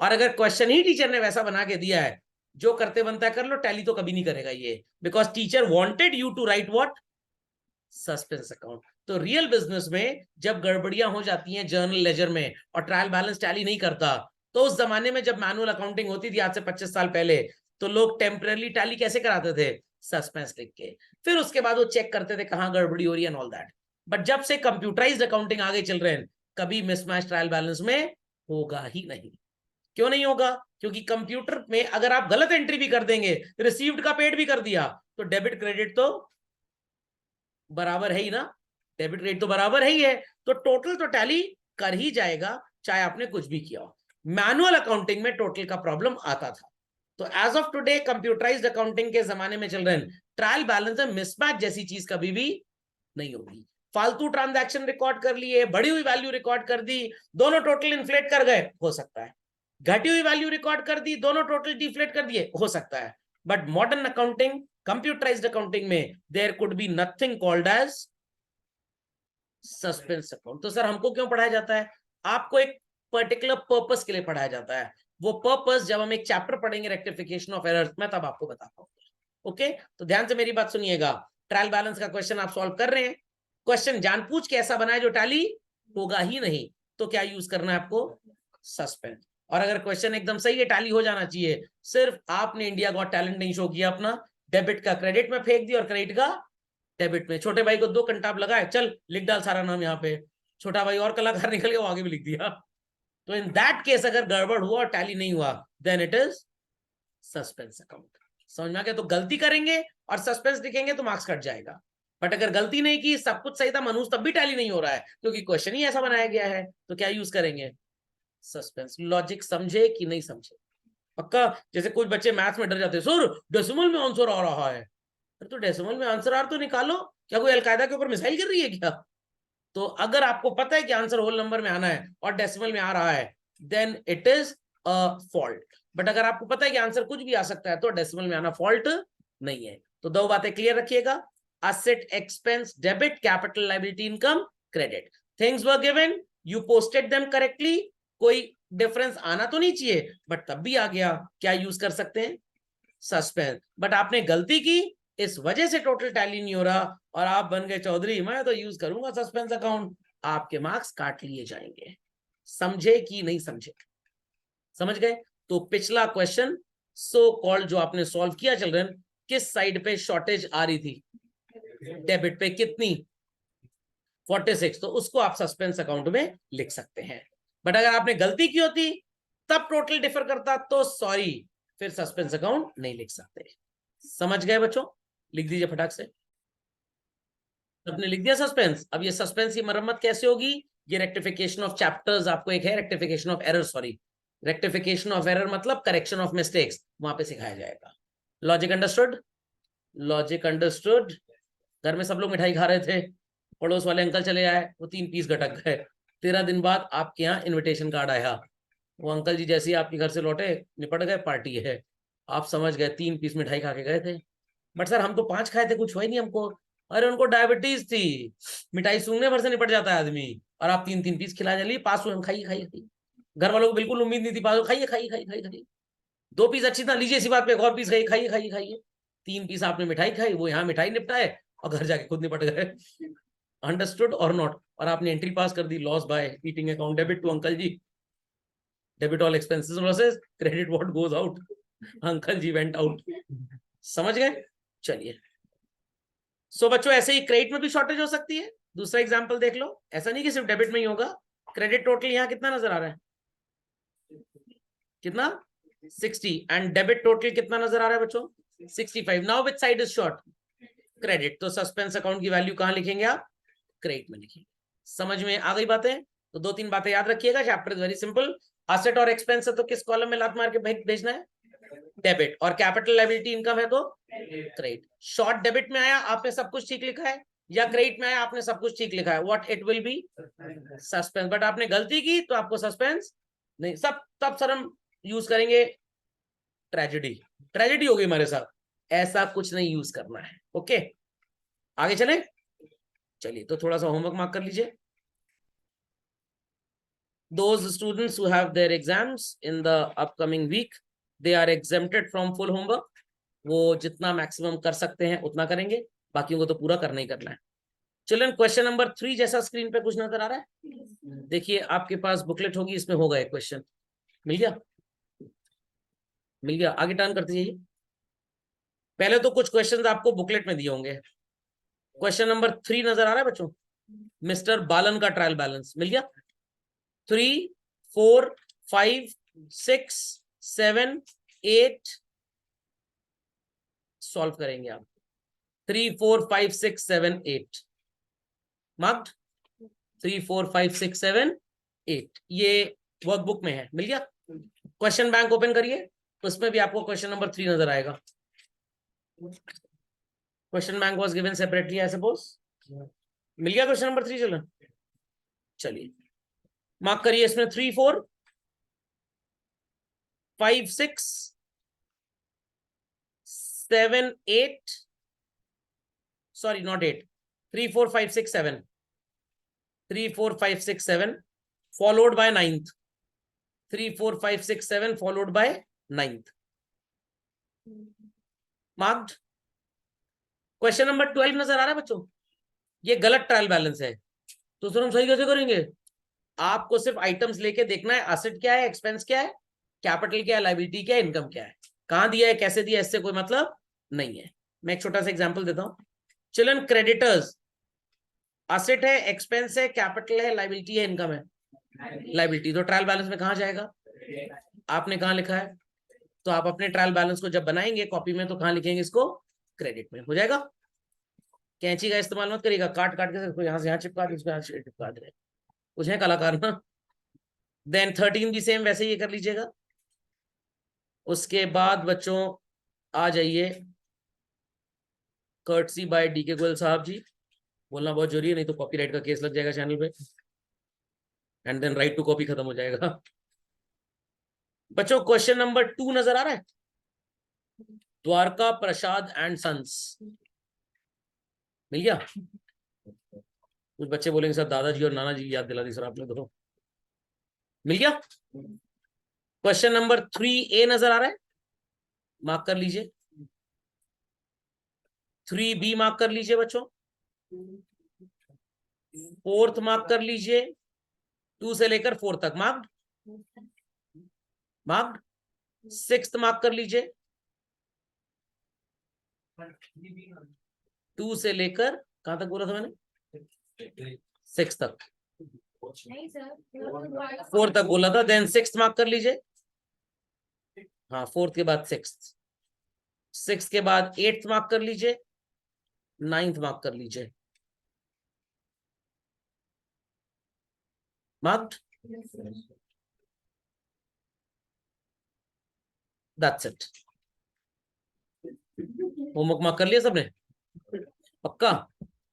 और अगर क्वेश्चन ही टीचर ने वैसा बना के दिया है, जो करते बनता है कर लो, टैली तो कभी नहीं करेगा ये, because teacher wanted you to write what? Suspense account. तो रियल बिजनेस में जब गड़बड़ियां हो जाती हैं जर्नल लेजर में और ट्रायल बैलेंस टैली नहीं करता, तो उस जमाने में जब मैनुअल अकाउंटिंग होती थी आज से 25 साल पहले, तो लोग टेम्पररी टैली कैसे कराते थे? सस्पेंस लिख के, फिर उसके बाद वो चेक करते थे कहां गड़बड़ी हो रही है एंड ऑल दैट। बट जब से कंप्यूटराइज्ड अकाउंटिंग आगे चल रहे हैं, कभी मिसमैच ट्रायल बैलेंस में होगा ही नहीं। क्यों नहीं होगा? क्योंकि कंप्यूटर में अगर आप गलत एंट्री भी कर देंगे, रिसीव्ड का पेड भी कर दिया, तो डेबिट क्रेडिट तो बराबर है ही ना, डेबिट क्रेडिट तो बराबर है ही है, तो टोटल तो टैली कर ही जाएगा चाहे आपने कुछ भी किया हो। मैनुअल अकाउंटिंग में टोटल का प्रॉब्लम आता था। तो as of today computerised accounting के जमाने में चल रहे हैं, ट्रायल बैलेंस में मिसमैच जैसी चीज कभी भी नहीं होगी। फालतू ट्रांजैक्शन रिकॉर्ड कर लिए, बढ़ी हुई वैल्यू रिकॉर्ड कर दी, दोनों टोटल इन्फ्लेट कर गए, हो सकता है। घटी हुई वैल्यू रिकॉर्ड कर दी, दोनों टोटल डिफ्लेट कर दिए, हो सकता है। But modern accounting, computerised accounting में there could be nothing called as suspense account. तो सर हमको क्यों पढ़ाया जाता है? आपको एक पर्टिकुलर पर्पस के लिए पढ़ाया जाता है। वो पर्पस जब हम एक चैप्टर पढ़ेंगे रेक्टिफिकेशन ऑफ एरर्स में, तब आपको बताता हूँ। ओके, तो ध्यान से मेरी बात सुनिएगा। ट्रायल बैलेंस का क्वेश्चन आप सॉल्व कर रहे हैं, क्वेश्चन जानबूझ के ऐसा बनाए जो टैली होगा ही नहीं, तो क्या यूज करना है आपको? सस्पेंस। और अगर क्वेश्चन एकदम सही है, टैली हो जाना चाहिए, सिर्फ आपने इंडिया गॉट टैलेंट नहीं शो किया अपना, डेबिट का क्रेडिट में फेंक दिया और क्रेडिट का डेबिट में। छोटे भाई को 2 कंटाप लगाए, चल लिख डाल सारा नाम यहाँ पे, छोटा भाई और कलाकार निकल गया, वो आगे भी लिख दिया। तो इन दैट केस अगर गड़बड़ हुआ और टैली नहीं हुआ, then it is suspense account. समझ में आ गया? तो गलती करेंगे और सस्पेंस लिखेंगे तो मार्क्स कट जाएगा। बट अगर गलती नहीं की, सब कुछ सही था मनोज, तब भी टैली नहीं हो रहा है क्योंकि क्वेश्चन ही ऐसा बनाया गया है, तो क्या यूज करेंगे? सस्पेंस। लॉजिक समझे कि नहीं समझे? पक्का? जैसे कुछ बच्चे मैथ्स में डर जाते हैं, सर डेसिमल में आंसर आ रहा है। तो डेसिमल में आंसर आ तो निकालो, क्या कोई अलकायदा के ऊपर मिसाइल कर रही है क्या? तो अगर आपको पता है कि आंसर होल नंबर में आना है और डेसिमल में आ रहा है, then it is a fault. But अगर आपको पता है कि आंसर कुछ भी आ सकता है, तो डेसिमल में आना फॉल्ट नहीं है। तो 2 बातें क्लियर रखिएगा, asset expense debit, capital liability income credit. Things were given, you posted them correctly, कोई डिफरेंस आना तो नहीं चाहिए, बट तब भी आ गया, क्या यूज कर सकते हैं? सस्पेंस। बट आपने गलती की, इस वजह से टोटल टैली नहीं हो रहा और आप बन गए चौधरी, मैं तो यूज करूंगा सस्पेंस अकाउंट, आपके मार्क्स काट लिए जाएंगे। समझे कि नहीं समझे? समझ गए? तो पिछला क्वेश्चन सो कॉल्ड जो आपने सॉल्व किया चिल्ड्रन, किस साइड पे शॉर्टेज आ रही थी? डेबिट पे। कितनी? 46। तो उसको आप सस्पेंस अकाउंट में लिख सकते हैं। बट अगर आपने गलती की होती, तब टोटल डिफर करता, तो सॉरी, फिर सस्पेंस अकाउंट नहीं लिख सकते। समझ गए बच्चों? लिख दीजिए फटाक से। आपने लिख दिया सस्पेंस। अब ये सस्पेंस की मरम्मत कैसे होगी? ये रेक्टिफिकेशन ऑफ चैप्टर्स, आपको एक है rectification of error, sorry rectification of error मतलब करेक्शन ऑफ मिस्टेक्स, वहां पे सिखाया जाएगा। Logic understood? Logic understood. घर में सब लोग मिठाई खा रहे थे, पड़ोस वाले अंकल चले आए, वो 3 पीस गटक गए। 13 दिन बाद आपके यहाँ इनविटेशन कार्ड आया, वो अंकल जी जैसे ही आपके घर से लौटे, निपट गए, पार्टी है। आप समझ गए 3 पीस मिठाई खा के गए थे। बट सर हम तो 5 खाए थे, कुछ हुआ ही नहीं हमको। अरे उनको डायबिटीज थी, मिठाई सूंघने भर से निपट जाता है आदमी, और आप 3-3 पीस खिला चलिए, पास हुए हम, खाइए खाइए खाइए। घर वालों को बिल्कुल उम्मीद नहीं थी, पास खाइए खाइए खाइए खाइए खाइए। 2 पीस अच्छी तरह लीजिए, इसी बात पे एक और पीस खाइए खाइए खाइए खाइए। 3 पीस आपने मिठाई खाई, वो यहाँ मिठाई निपटाए और घर जाके खुद निपट गए। अंडरस्टूड और नॉट? और आपने एंट्री पास कर दी, loss by eating account, debit to uncle ji, debit all expenses losses, credit what goes out, uncle ji went out. समझ गए? चलिए, सो बच्चों ऐसे ही क्रेडिट में भी शॉर्टेज हो सकती है। दूसरा एग्जांपल देख लो, ऐसा नहीं कि सिर्फ डेबिट में ही होगा। क्रेडिट टोटल यहाँ कितना नजर आ रहा है? कितना? 60। एंड डेबिट टोटल कितना नजर आ रहा है बच्चों? 65। Now which side is short? Credit. तो सस्पेंस अकाउंट की वैल्यू कहां लिखेंगे आप? क्रेडिट में लिखेंगे। समझ में आ गई बातें? तो 2-3 बातें याद रखिएगा, chapter is very simple. Asset और एक्सपेंस है तो किस कॉलम में लात मार के भेजना है? डेबिट। और कैपिटल लायबिलिटी इनकम है तो क्रेडिट। शॉर्ट डेबिट में आया, आपने सब कुछ ठीक लिखा है, या क्रेडिट में आया, आपने सब कुछ ठीक लिखा है, what it will be? Suspense. But आपने गलती की तो आपको सस्पेंस नहीं, सब तब सर हम यूज करेंगे ट्रेजेडी। ट्रेजेडी हो गई हमारे साथ, ऐसा कुछ नहीं यूज करना है। ओके, आगे चले। चलिए, तो थोड़ा सा होमवर्क मार्क कर लीजिए। Those students who have their exams in the upcoming week, they are exempted from full homework. वो जितना मैक्सिमम कर सकते हैं उतना करेंगे, बाकियों को तो पूरा करना ही करना है। चिल्ड्रन, क्वेश्चन नंबर 3 जैसा स्क्रीन पे कुछ नजर आ रहा है? देखिए आपके पास बुकलेट होगी, इसमें होगा एक क्वेश्चन। मिल गया? मिल गया? आगे टर्न करते जाइए। पहले तो कुछ क्वेश्चंस आपको बुकलेट में दिए होंगे। क्वेश्चन नंबर 3 नजर आ रहा है बच्चों? मिस्टर बालन का ट्रायल बैलेंस मिल गया? 3, 4, 5, 6, 7, 8 सॉल्व करेंगे आप। 3, 4, 5, 6, 7, 8 मार्क्ड। 3, 4, 5, 6, 7, 8 ये वर्कबुक में है। मिल गया? क्वेश्चन बैंक ओपन करिए, उसमें भी आपको क्वेश्चन नंबर 3 नजर आएगा। Question bank was given separately I suppose. मिल गया क्वेश्चन नंबर 3? चलो चलिए, मार्क करिए इसमें 3, 4, 5, 6, 7, 8, sorry not 8, 3, 4, 5, 6, 7, 3, 4, 5, 6, 7 followed by 9th, 3, 4, 5, 6, 7 followed by 9th marked. Question number 12 नजर आ रहा है बच्चों? ये गलत ट्रायल बैलेंस है, तो सर हम सही कैसे करेंगे? आपको सिर्फ आइटम्स लेके देखना है, एसेट क्या है, एक्सपेंस क्या है, कैपिटल क्या है, लायबिलिटी क्या है, इनकम क्या है, कहां दिया है, कैसे दिया है, इससे कोई मतलब नहीं है। मैं एक छोटा सा एग्जांपल देता हूं। चिल्ड्रन, क्रेडिटर्स एसेट है, एक्सपेंस है, कैपिटल है, लायबिलिटी है, इनकम है। लायबिलिटी तो ट्रायल बैलेंस में कहां जाएगा? आपने कहां लिखा है? तो आप अपने ट्रायल बैलेंस को जब बनाएंगे कॉपी में तो कहां लिखेंगे इसको? क्रेडिट में। हो जाएगा। कैंची का इस्तेमाल मत करिएगा, काट काट के यहां से यहां चिपका दे, उसको यहां से चिपका दे। कुछ है कलाकार ना। देन 13 भी सेम वैसे ही कर लीजिएगा। उसके बाद बच्चों आ जाइए, कर्टसी बाय डीके गोयल साहब जी। बोलना बहुत जरूरी है, नहीं तो कॉपीराइट का केस लग जाएगा चैनल पे, and then right to copy खत्म हो जाएगा। बच्चों क्वेश्चन नंबर 2 नजर आ रहा है? द्वारका प्रसाद एंड सन्स, मिल गया? कुछ बच्चे बोलेंगे सर दादाजी और नाना जी की याद दिला दी सर आपने, तो मिल गया। क्वेश्चन नंबर 3A नजर आ रहा है? मार्क कर लीजिए। 3B मार्क कर लीजिए बच्चों। 4th मार्क कर लीजिए। 2 से लेकर 4 तक मार्क्ड, मार्क्ड। 6th मार्क कर लीजिए। 2 से लेकर कहां तक बोला था मैंने? 6 तक। नहीं सर, 4 तक बोला था। देन 6th मार्क कर लीजिए। हाँ, 4th के बाद 6th, 6th के बाद 8th मार्क कर लीजिए, 9th मार्क कर लीजिए। Marked, that's it. Homework mark कर लिया सबने? पक्का?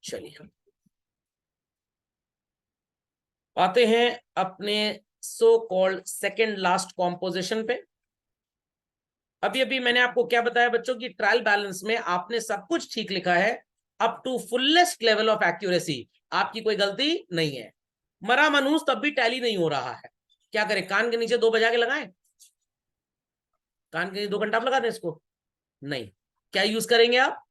चलिए आते हैं अपने so called second last composition पे। अभी अभी मैंने आपको क्या बताया बच्चों की ट्रायल बैलेंस में आपने सब कुछ ठीक लिखा है, up to fullest level of accuracy, आपकी कोई गलती नहीं है। मरा मनूस तब भी टैली नहीं हो रहा है, क्या करें? कान के नीचे 2 बजा के लगाएं? कान के नीचे 2 घंटा आप लगा दें इसको? नहीं। क्या यूज करेंगे आप?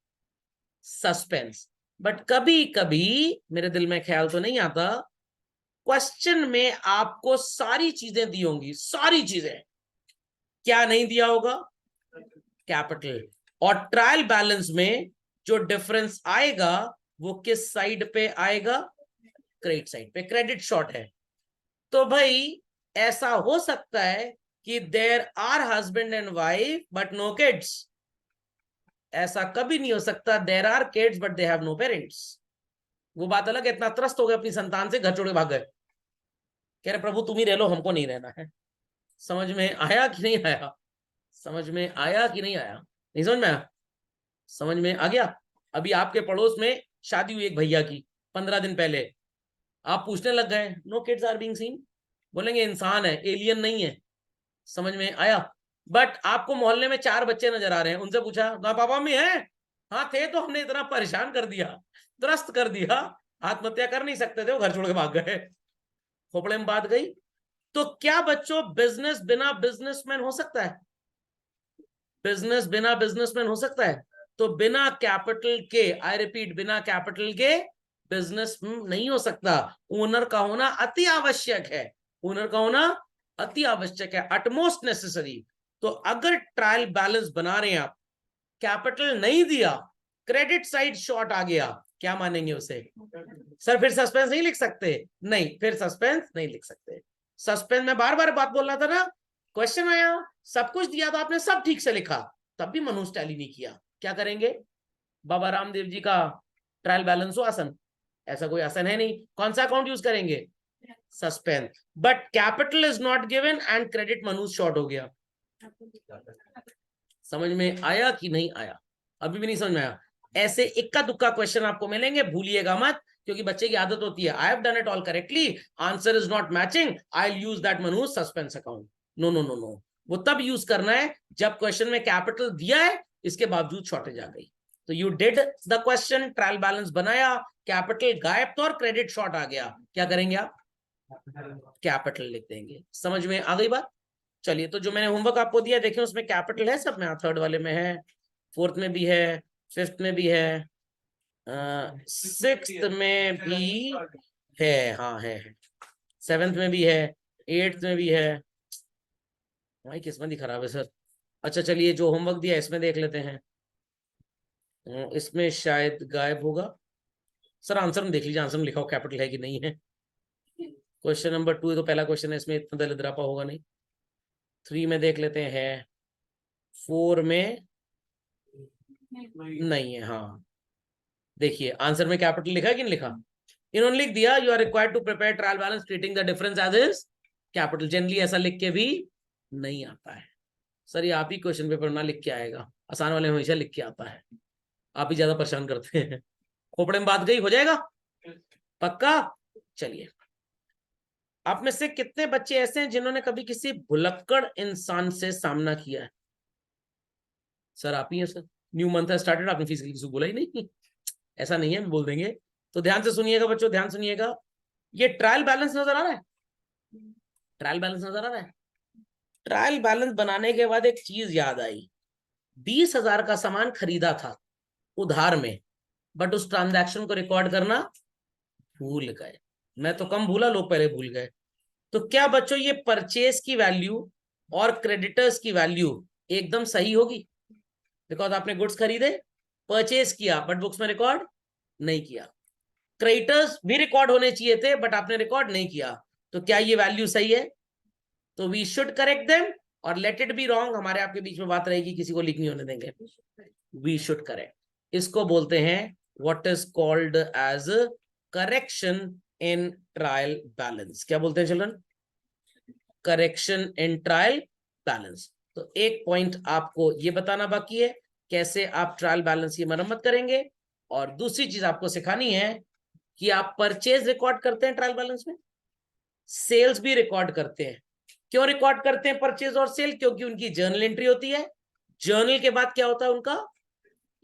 सस्पेंस। बट कभी कभी मेरे दिल में ख्याल तो नहीं आता, क्वेश्चन में आपको सारी चीजें दी होंगी, सारी चीजें, क्या नहीं दिया होगा? कैपिटल। और ट्रायल बैलेंस में जो डिफरेंस आएगा वो किस साइड पे आएगा? क्रेडिट साइड पे। क्रेडिट शॉर्ट है तो भाई ऐसा हो सकता है कि there are husband and wife but no kids. ऐसा कभी नहीं हो सकता there are kids but they have no parents. वो बात अलग है, इतना त्रस्त हो गए अपनी संतान से, घर छोड़ के भाग गए, कह रहे प्रभु तुम ही रह लो, हमको नहीं रहना है। समझ में आया कि नहीं आया? समझ में आया कि नहीं आया? नहीं समझ में आया? समझ में आ गया? अभी आपके पड़ोस में शादी हुई एक भैया की 15 दिन पहले, आप पूछने लग गए no kids are being seen, बोलेंगे इंसान है, एलियन नहीं है। समझ में आया? बट आपको मोहल्ले में 4 बच्चे नजर आ रहे हैं, उनसे पूछा ना पापा मम्मी है? हाँ थे, तो हमने इतना परेशान कर दिया, त्रस्त कर दिया, आत्महत्या कर नहीं सकते थे, वो घर छोड़ के भाग गए। खोपड़े में बात गई। तो क्या बच्चों बिजनेस बिना बिजनेसमैन हो सकता है? बिजनेस बिना बिजनेसमैन हो सकता है? तो बिना कैपिटल के, आई रिपीट, बिना कैपिटल के बिजनेस नहीं हो सकता। ओनर का होना अति आवश्यक है, ओनर का होना अति आवश्यक है, अटमोस्ट नेसेसरी। तो अगर ट्रायल बैलेंस बना रहे हैं आप, कैपिटल नहीं दिया, क्रेडिट साइड शॉर्ट आ गया, क्या मानेंगे उसे? सर फिर सस्पेंस नहीं लिख सकते? नहीं, फिर सस्पेंस नहीं लिख सकते। सस्पेंस में बार बार बात बोल रहा था ना, क्वेश्चन आया, सब कुछ दिया था आपने, सब ठीक से लिखा, तब भी मनुष्य टैली नहीं किया, क्या करेंगे? बाबा रामदेव जी का ट्रायल बैलेंस हो आसन? ऐसा कोई आसन है नहीं। कौन सा अकाउंट यूज करेंगे? Suspense. But capital is not given and credit मनुष्य शॉर्ट हो गया। समझ में आया कि नहीं आया? अभी भी नहीं समझ में आया? ऐसे इक्का दुक्का क्वेश्चन आपको मिलेंगे, भूलिएगा मत, क्योंकि बच्चे की आदत होती है, I have done it all correctly, answer is not matching, I will use that मनूज suspense account. No no no no, वो तब यूज करना है जब क्वेश्चन में कैपिटल दिया है, इसके बावजूद शॉर्टेज आ गई। तो you did the question, trial balance बनाया, कैपिटल गायब तो और क्रेडिट शॉर्ट आ गया, क्या करेंगे आप? कैपिटल लिख देंगे। समझ में आ गई बात? चलिए, तो जो मैंने होमवर्क आपको दिया देखें, उसमें कैपिटल है सब में, 3rd वाले में है, 4th में भी है, 5th में भी है, 6th में भी है, हाँ है, 7th में भी है, 8th में भी है। भाई किस्मत ही खराब है सर। अच्छा चलिए, जो होमवर्क दिया इसमें देख लेते हैं। इसमें शायद गायब होगा सर। आंसर में देख लीजिए, आंसर में लिखा हो कैपिटल है कि नहीं है। क्वेश्चन नंबर 2 है तो पहला क्वेश्चन है, इसमें इतना दलिद्रापा होगा नहीं। 3 में देख लेते हैं, 4 में नहीं है। हाँ देखिए, आंसर में कैपिटल लिखा है कि नहीं लिखा। इन्होंने लिख दिया you are required to prepare trial balance treating the difference as is capital. Generally ऐसा लिख के भी नहीं आता है सर। ये आप ही क्वेश्चन पेपर ना लिख के आएगा, आसान वाले हमेशा लिख के आता है। आप ही ज्यादा परेशान करते हैं। खोपड़े में बात गई, हो जाएगा पक्का। चलिए, आप में से कितने बच्चे ऐसे हैं जिन्होंने कभी किसी भुलक्कड़ इंसान से सामना किया है? सर आप ही हैं सर। न्यू मंथ है स्टार्टेड, आपने फिजिकली किसी को बोला ही नहीं। ऐसा नहीं है, बोल देंगे। तो ध्यान से सुनिएगा बच्चों, ध्यान सुनिएगा। ये ट्रायल बैलेंस नजर आ रहा है? ट्रायल बैलेंस नजर आ रहा है? ट्रायल बैलेंस बनाने के बाद एक चीज याद आई। 20,000 का सामान खरीदा था उधार में, बट उस ट्रांजैक्शन को रिकॉर्ड करना भूल गए। मैं तो कम भूला, लोग पहले भूल गए। तो क्या बच्चों ये परचेज की वैल्यू और क्रेडिटर्स की वैल्यू एकदम सही होगी? बिकॉज आपने गुड्स खरीदे, परचेज किया, बट बुक्स में रिकॉर्ड नहीं किया। क्रेडिटर्स भी रिकॉर्ड होने चाहिए थे, बट आपने रिकॉर्ड नहीं किया। तो क्या ये वैल्यू सही है? तो वी शुड करेक्ट देम, और लेट इट बी रॉन्ग, हमारे आपके बीच में बात रहेगी, किसी को लीक नहीं होने देंगे। We should correct. इसको बोलते हैं what is called as correction in trial balance. क्या बोलते हैं children? Correction in trial balance. तो एक पॉइंट आपको ये बताना बाकी है, कैसे आप ट्रायल बैलेंस की मरम्मत करेंगे। और दूसरी चीज आपको सिखानी है कि आप परचेज रिकॉर्ड करते हैं ट्रायल बैलेंस में, सेल्स भी रिकॉर्ड करते हैं। क्यों रिकॉर्ड करते हैं परचेज और सेल? क्योंकि उनकी जर्नल एंट्री होती है। जर्नल के बाद क्या होता है? उनका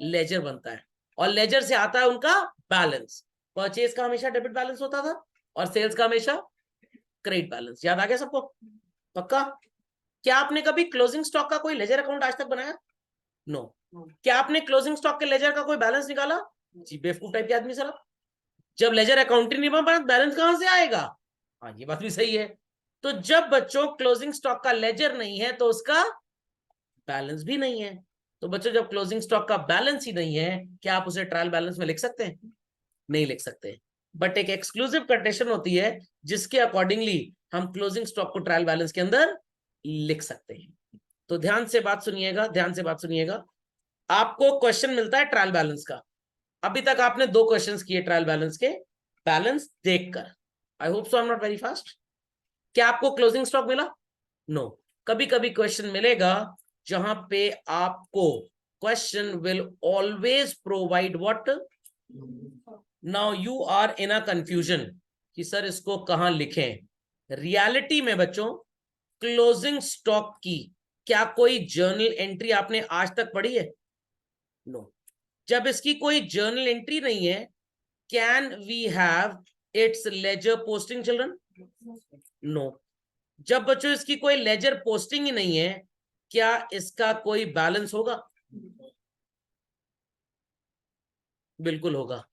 लेजर बनता है, और लेजर से आता है उनका बैलेंस। परचेज का हमेशा डेबिट बैलेंस होता था, और सेल्स का हमेशा क्रेडिट बैलेंस। याद आ गया सबको पक्का? क्या आपने कभी क्लोजिंग स्टॉक का कोई लेजर अकाउंट आज तक बनाया? नो। क्या आपने क्लोजिंग स्टॉक के लेजर का कोई बैलेंस निकाला? जी बेवकूफ टाइप के आदमी सर आप। जब लेजर अकाउंट ही नहीं बना, बैलेंस कहां से आएगा? हाँ ये बात भी सही है। तो जब बच्चों क्लोजिंग स्टॉक का लेजर नहीं है तो उसका बैलेंस भी नहीं है। तो बच्चों जब क्लोजिंग स्टॉक का बैलेंस ही नहीं है, क्या आप उसे ट्रायल बैलेंस में लिख सकते हैं? नहीं लिख सकते। बट एक एक्सक्लूसिव कंडीशन होती है जिसके अकॉर्डिंगली हम क्लोजिंग स्टॉक को ट्रायल बैलेंस के अंदर लिख सकते हैं। तो ध्यान से बात सुनिएगा, ध्यान से बात सुनिएगा। आपको क्वेश्चन मिलता है ट्रायल बैलेंस का। अभी तक आपने 2 क्वेश्चंस किए ट्रायल बैलेंस के, बैलेंस देखकर। आई hope so I am not very fast. क्या आपको क्लोजिंग स्टॉक मिला? नो। कभी कभी क्वेश्चन मिलेगा जहां पे आपको question will always provide what. Now you are in a confusion कि सर इसको कहां लिखें। रियलिटी में बच्चों, क्लोजिंग स्टॉक की क्या कोई जर्नल एंट्री आपने आज तक पढ़ी है? नो। जब इसकी कोई जर्नल एंट्री नहीं है, can we have its ledger posting children? No. जब बच्चों इसकी कोई लेजर पोस्टिंग ही नहीं है, क्या इसका कोई बैलेंस होगा? बिल्कुल होगा।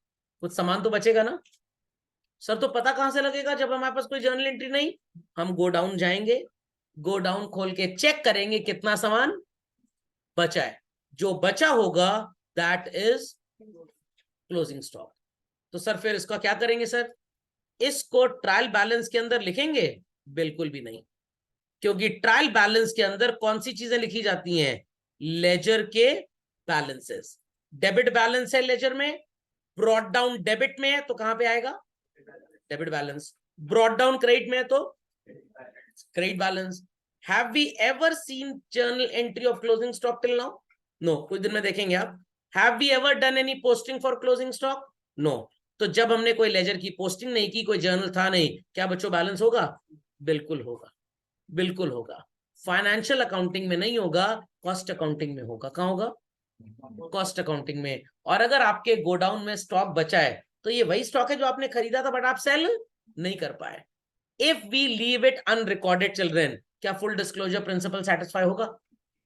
कुछ सामान तो बचेगा ना सर। तो पता कहां से लगेगा जब हमारे पास कोई जर्नल एंट्री नहीं? हम गो डाउन जाएंगे, गो डाउन खोल के चेक करेंगे कितना सामान बचा है। जो बचा होगा दैट इज क्लोजिंग स्टॉक। तो सर फिर इसका क्या करेंगे सर? इसको ट्रायल बैलेंस के अंदर लिखेंगे? बिल्कुल भी नहीं। क्योंकि ट्रायल बैलेंस के अंदर कौन सी चीजें लिखी जाती हैं? लेजर के बैलेंसेस। डेबिट बैलेंस है लेजर में, ब्रॉड डाउन डेबिट में है तो कहां पे आएगा? Debit balance. Brought down credit में है तो credit balance. Have we ever seen journal entry of closing stock till now? No. कुछ दिन में देखेंगे आप। Have we ever done any posting for closing stock? No. तो जब हमने कोई लेजर की पोस्टिंग नहीं की, कोई जर्नल था नहीं, क्या बच्चों बैलेंस होगा? बिल्कुल होगा, बिल्कुल होगा। फाइनेंशियल अकाउंटिंग में नहीं होगा, कॉस्ट अकाउंटिंग में होगा। कहां होगा? कॉस्ट अकाउंटिंग में। और अगर आपके गोडाउन में स्टॉक बचा है तो ये वही स्टॉक है जो आपने खरीदा था बट आप सेल नहीं कर पाए। If we leave it unrecorded children, क्या फुल डिस्क्लोजर प्रिंसिपल सेटिस्फाई होगा?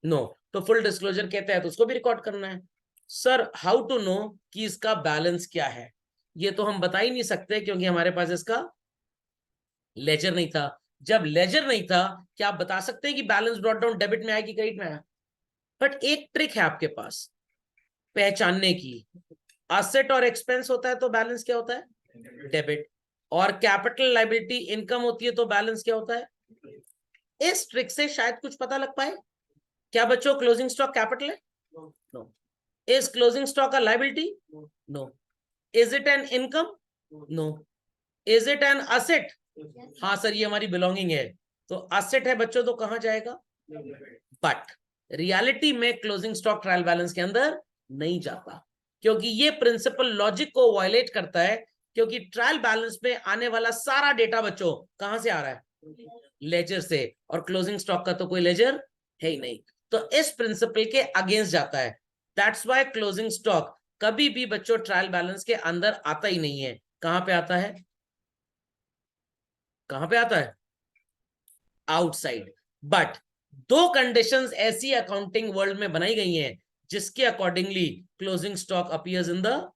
नो। तो फुल डिस्क्लोजर कहते हैं तो उसको भी रिकॉर्ड करना है। सर हाउ टू नो कि इसका बैलेंस क्या है? ये तो हम बता ही नहीं सकते क्योंकि हमारे पास इसका लेजर नहीं था। जब लेजर नहीं था, क्या आप बता सकते हैं कि बैलेंस ब्रॉट डाउन डेबिट में आया कि क्रेडिट में आया? बट एक ट्रिक है आपके पास पहचानने की, असेट और एक्सपेंस होता है तो बैलेंस क्या होता है? डेबिट। और कैपिटल लायबिलिटी इनकम होती है तो बैलेंस क्या होता है? इस ट्रिक से शायद कुछ पता लग पाए। क्या बच्चों क्लोजिंग स्टॉक कैपिटल है? No. Is closing stock a liability? No. Is it an income? No. Is it an asset? हाँ सर, ये हमारी बिलोंगिंग है, तो असेट है बच्चों, तो कहां जाएगा? बट रियलिटी में क्लोजिंग स्टॉक ट्रायल बैलेंस के अंदर नहीं जाता, क्योंकि ये प्रिंसिपल लॉजिक को वायलेट करता है। क्योंकि ट्रायल बैलेंस में आने वाला सारा डेटा बच्चों कहां से आ रहा है? लेजर से, और क्लोजिंग स्टॉक का तो कोई लेजर है ही नहीं, तो इस प्रिंसिपल के अगेंस्ट जाता है। दैट्स वाई क्लोजिंग स्टॉक कभी भी बच्चों ट्रायल बैलेंस के अंदर आता ही नहीं है। कहां पे आता है? कहां पे आता है? आउटसाइड। बट दो कंडीशंस ऐसी अकाउंटिंग वर्ल्ड में बनाई गई हैं जिसके accordingly closing stock appears in the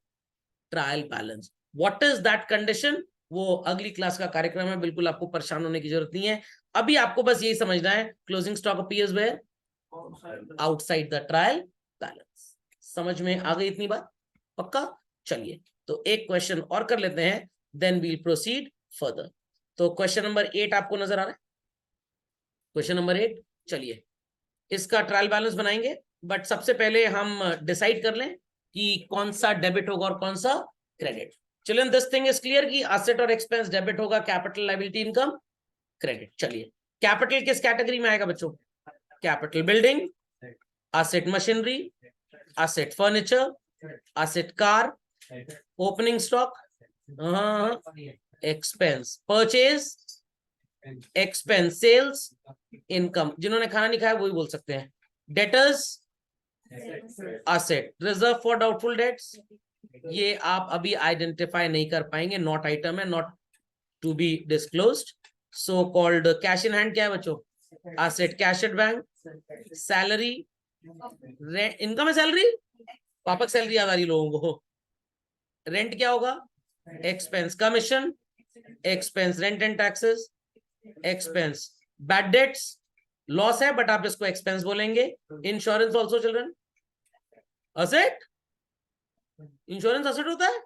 trial balance. What is that condition? वो अगली क्लास का कार्यक्रम है, बिल्कुल आपको परेशान होने की जरूरत नहीं है। अभी आपको बस यही समझना है, closing stock appears where outside the trial balance. समझ में आ गई इतनी बात? पक्का? चलिए, तो एक क्वेश्चन और कर लेते हैं, देन वील प्रोसीड फर्दर। तो क्वेश्चन नंबर 8 आपको नजर आ रहा है? क्वेश्चन नंबर 8, चलिए इसका ट्रायल बैलेंस बनाएंगे। बट सबसे पहले हम डिसाइड कर लें कि कौन सा डेबिट होगा और कौन सा क्रेडिट। चलिए, दिस थिंग इज क्लियर कि असेट और एक्सपेंस डेबिट होगा, कैपिटल लायबिलिटी इनकम क्रेडिट। चलिए, कैपिटल किस कैटेगरी में आएगा बच्चों? Capital building, asset machinery, asset furniture, asset car, opening stock, expense purchase, expense sales, income. जिन्होंने खाना नहीं खाया वही बोल सकते हैं। Debtors, asset reserve for doubtful debts, ये आप अभी आइडेंटिफाई नहीं कर पाएंगे, नॉट आइटम है, not to be disclosed. So called cash in hand क्या है बच्चों? Asset cash at bank. Salary, income है सैलरी, पापा की सैलरी याद आ रही लोगों को। रेंट क्या होगा? Expense commission, expense rent and taxes, expense bad debts, loss है बट आप इसको एक्सपेंस बोलेंगे। Insurance also children asset. Insurance asset होता है?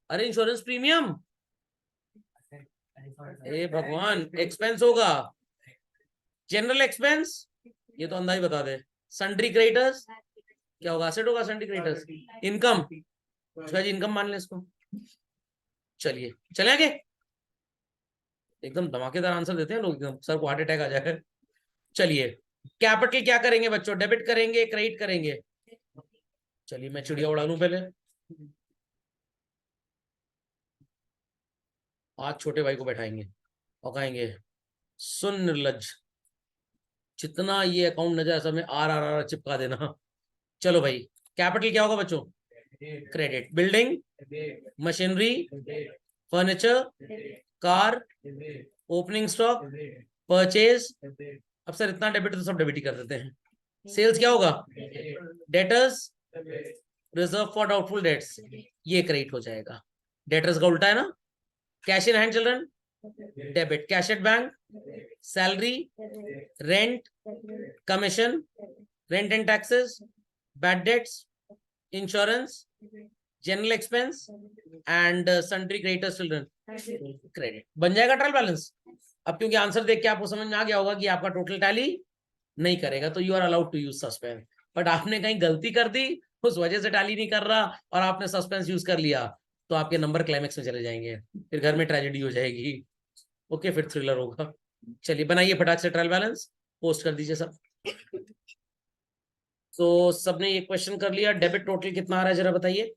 अरे इंश्योरेंस प्रीमियम, ए भगवान, एक्सपेंस होगा। जनरल एक्सपेंस, ये तो अंधा ही बता दे। सन्ड्री क्रेडिटर्स क्या होगा? असेट होगा सन्ड्री क्रेडिटर्स। इनकम, जी इनकम मान लें इसको। चलिए चले आगे, एकदम धमाकेदार आंसर देते हैं लोग, एकदम सर को हार्ट अटैक आ जाए। चलिए, कैपिटल क्या करेंगे बच्चों? डेबिट करेंगे, क्रेडिट करेंगे? चलिए मैं चिड़िया उड़ा लूं पहले। आज छोटे भाई को बैठाएंगे और कहेंगे, सुन निर्लज, जितना ये अकाउंट नजर सब में आर चिपका देना। चलो भाई, कैपिटल क्या होगा बच्चों? Credit. Building, machinery, furniture, car, opening stock, purchase. अब सर इतना डेबिट तो सब डेबिट ही कर देते हैं। सेल्स क्या होगा? Debtors, reserve for doubtful debts, ये क्रेडिट हो जाएगा। डेटर्स का उल्टा है ना। Cash in hand children debit, cash at bank, salary, rent, commission, rent and taxes, bad debts, insurance, general expense and sundry creditors children credit. बन जाएगा trial balance. अब क्योंकि आंसर देख के आपको समझ में आ गया होगा कि आपका टोटल टैली नहीं करेगा, तो you are allowed to use suspense. But आपने कहीं गलती कर दी, उस वजह से टैली नहीं कर रहा और आपने सस्पेंस यूज कर लिया, तो आपके नंबर क्लाइमेक्स में चले जाएंगे, फिर घर में ट्रेजेडी हो जाएगी। ओके, फिर थ्रिलर होगा। चलिए बनाइए फटाक से ट्रायल बैलेंस, पोस्ट कर दीजिए सब। तो सबने ये क्वेश्चन कर लिया। डेबिट टोटल कितना आ रहा है जरा बताइए?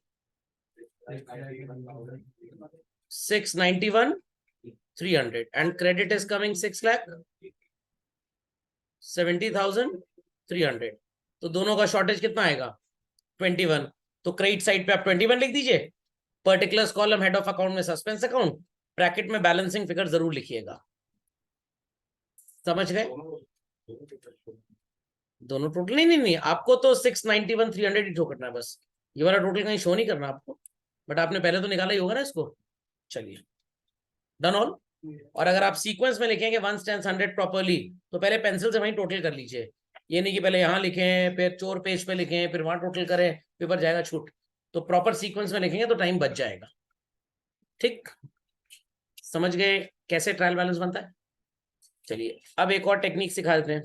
691,300 and credit is coming 6,70,300। तो दोनों का शॉर्टेज कितना आएगा? 21। तो क्रेडिट साइड पे आप 21 लिख दीजिए। Particulars column head of account में सस्पेंस अकाउंट, ब्रैकेट में बैलेंसिंग फिगर जरूर लिखिएगा। समझ गए? दोनों टोटल नहीं, आपको तो 691,300 ही शो करना है बस, ये वाला टोटल कहीं शो नहीं करना आपको। बट आपने पहले तो निकाला ही होगा ना इसको। चलिए, डन ऑल। और अगर आप सीक्वेंस में लिखेंगे 1 10 100 प्रॉपरली, तो पहले पेंसिल से वहीं टोटल कर लीजिए। ये नहीं कि पहले यहाँ लिखें फिर चोर पेज पे लिखें फिर वहां टोटल करें, पेपर जाएगा छूट। तो प्रॉपर सीक्वेंस में लिखेंगे तो टाइम बच जाएगा। ठीक, समझ गए कैसे ट्रायल बैलेंस बनता है? चलिए अब एक और टेक्निक सिखा देते हैं।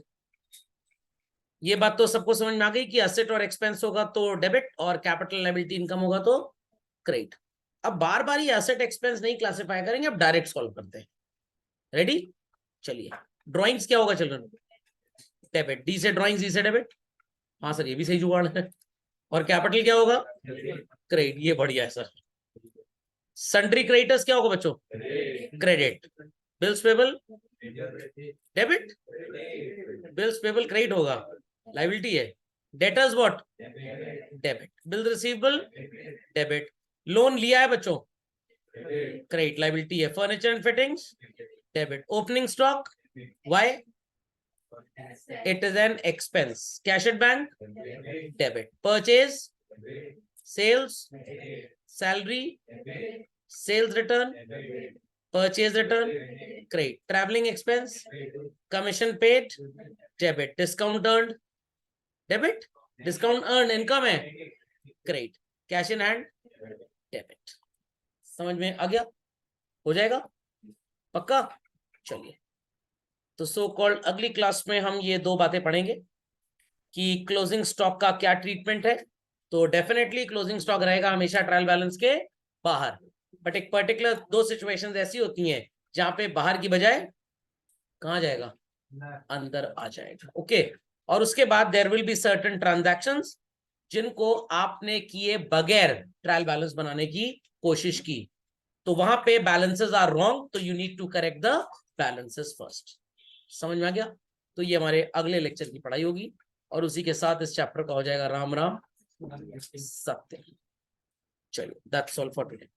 ये बात तो सबको समझ में आ गई कि एसेट और एक्सपेंस होगा तो डेबिट और कैपिटल लायबिलिटी इनकम होगा तो क्रेडिट। अब बार बार ये एसेट एक्सपेंस नहीं क्लासिफाई करेंगे, अब डायरेक्ट सॉल्व करते हैं। रेडी? चलिए, ड्राइंग्स क्या होगा चिल्ड्रन? डेबिट। डी से ड्राइंग्स, ई से डेबिट। हाँ सर, ये भी सही जुगाड़ है। और कैपिटल क्या होगा? क्रेडिट। ये बढ़िया है सर। सन्ड्री क्रेडिटर्स क्या होगा बच्चों? Credit. Bills payable debit, bills payable credit होगा, लायबिलिटी है। Debtors what? Debit. Bill receivable debit. Loan लिया है बच्चों, क्रेडिट, लायबिलिटी है। Furniture and fittings debit. Opening stock, why? It is an expense. Cash at bank debit. Purchase, sales, salary, sales return, purchase return credit. Travelling expense, commission paid debit. Discount earned debit. Discount earn income है, credit. Cash in hand debit. समझ में आ गया? हो जाएगा पक्का? चलिए, तो so called अगली क्लास में हम ये दो बातें पढ़ेंगे कि क्लोजिंग स्टॉक का क्या ट्रीटमेंट है। तो डेफिनेटली क्लोजिंग स्टॉक रहेगा हमेशा ट्रायल बैलेंस के बाहर, बट एक पर्टिकुलर दो सिचुएशंस ऐसी होती हैं जहां पे बाहर की बजाय कहां जाएगा? अंदर आ जाएगा। ओके, और उसके बाद there will be certain transactions जिनको आपने किए बगैर ट्रायल बैलेंस बनाने की कोशिश की, तो वहां पे बैलेंसेस आर रॉन्ग, तो you need to correct the balances first. समझ में आ गया? तो ये हमारे अगले लेक्चर की पढ़ाई होगी और उसी के साथ इस चैप्टर का हो जाएगा राम राम सत्य। चलिए, दैट्स ऑल फॉर टुडे।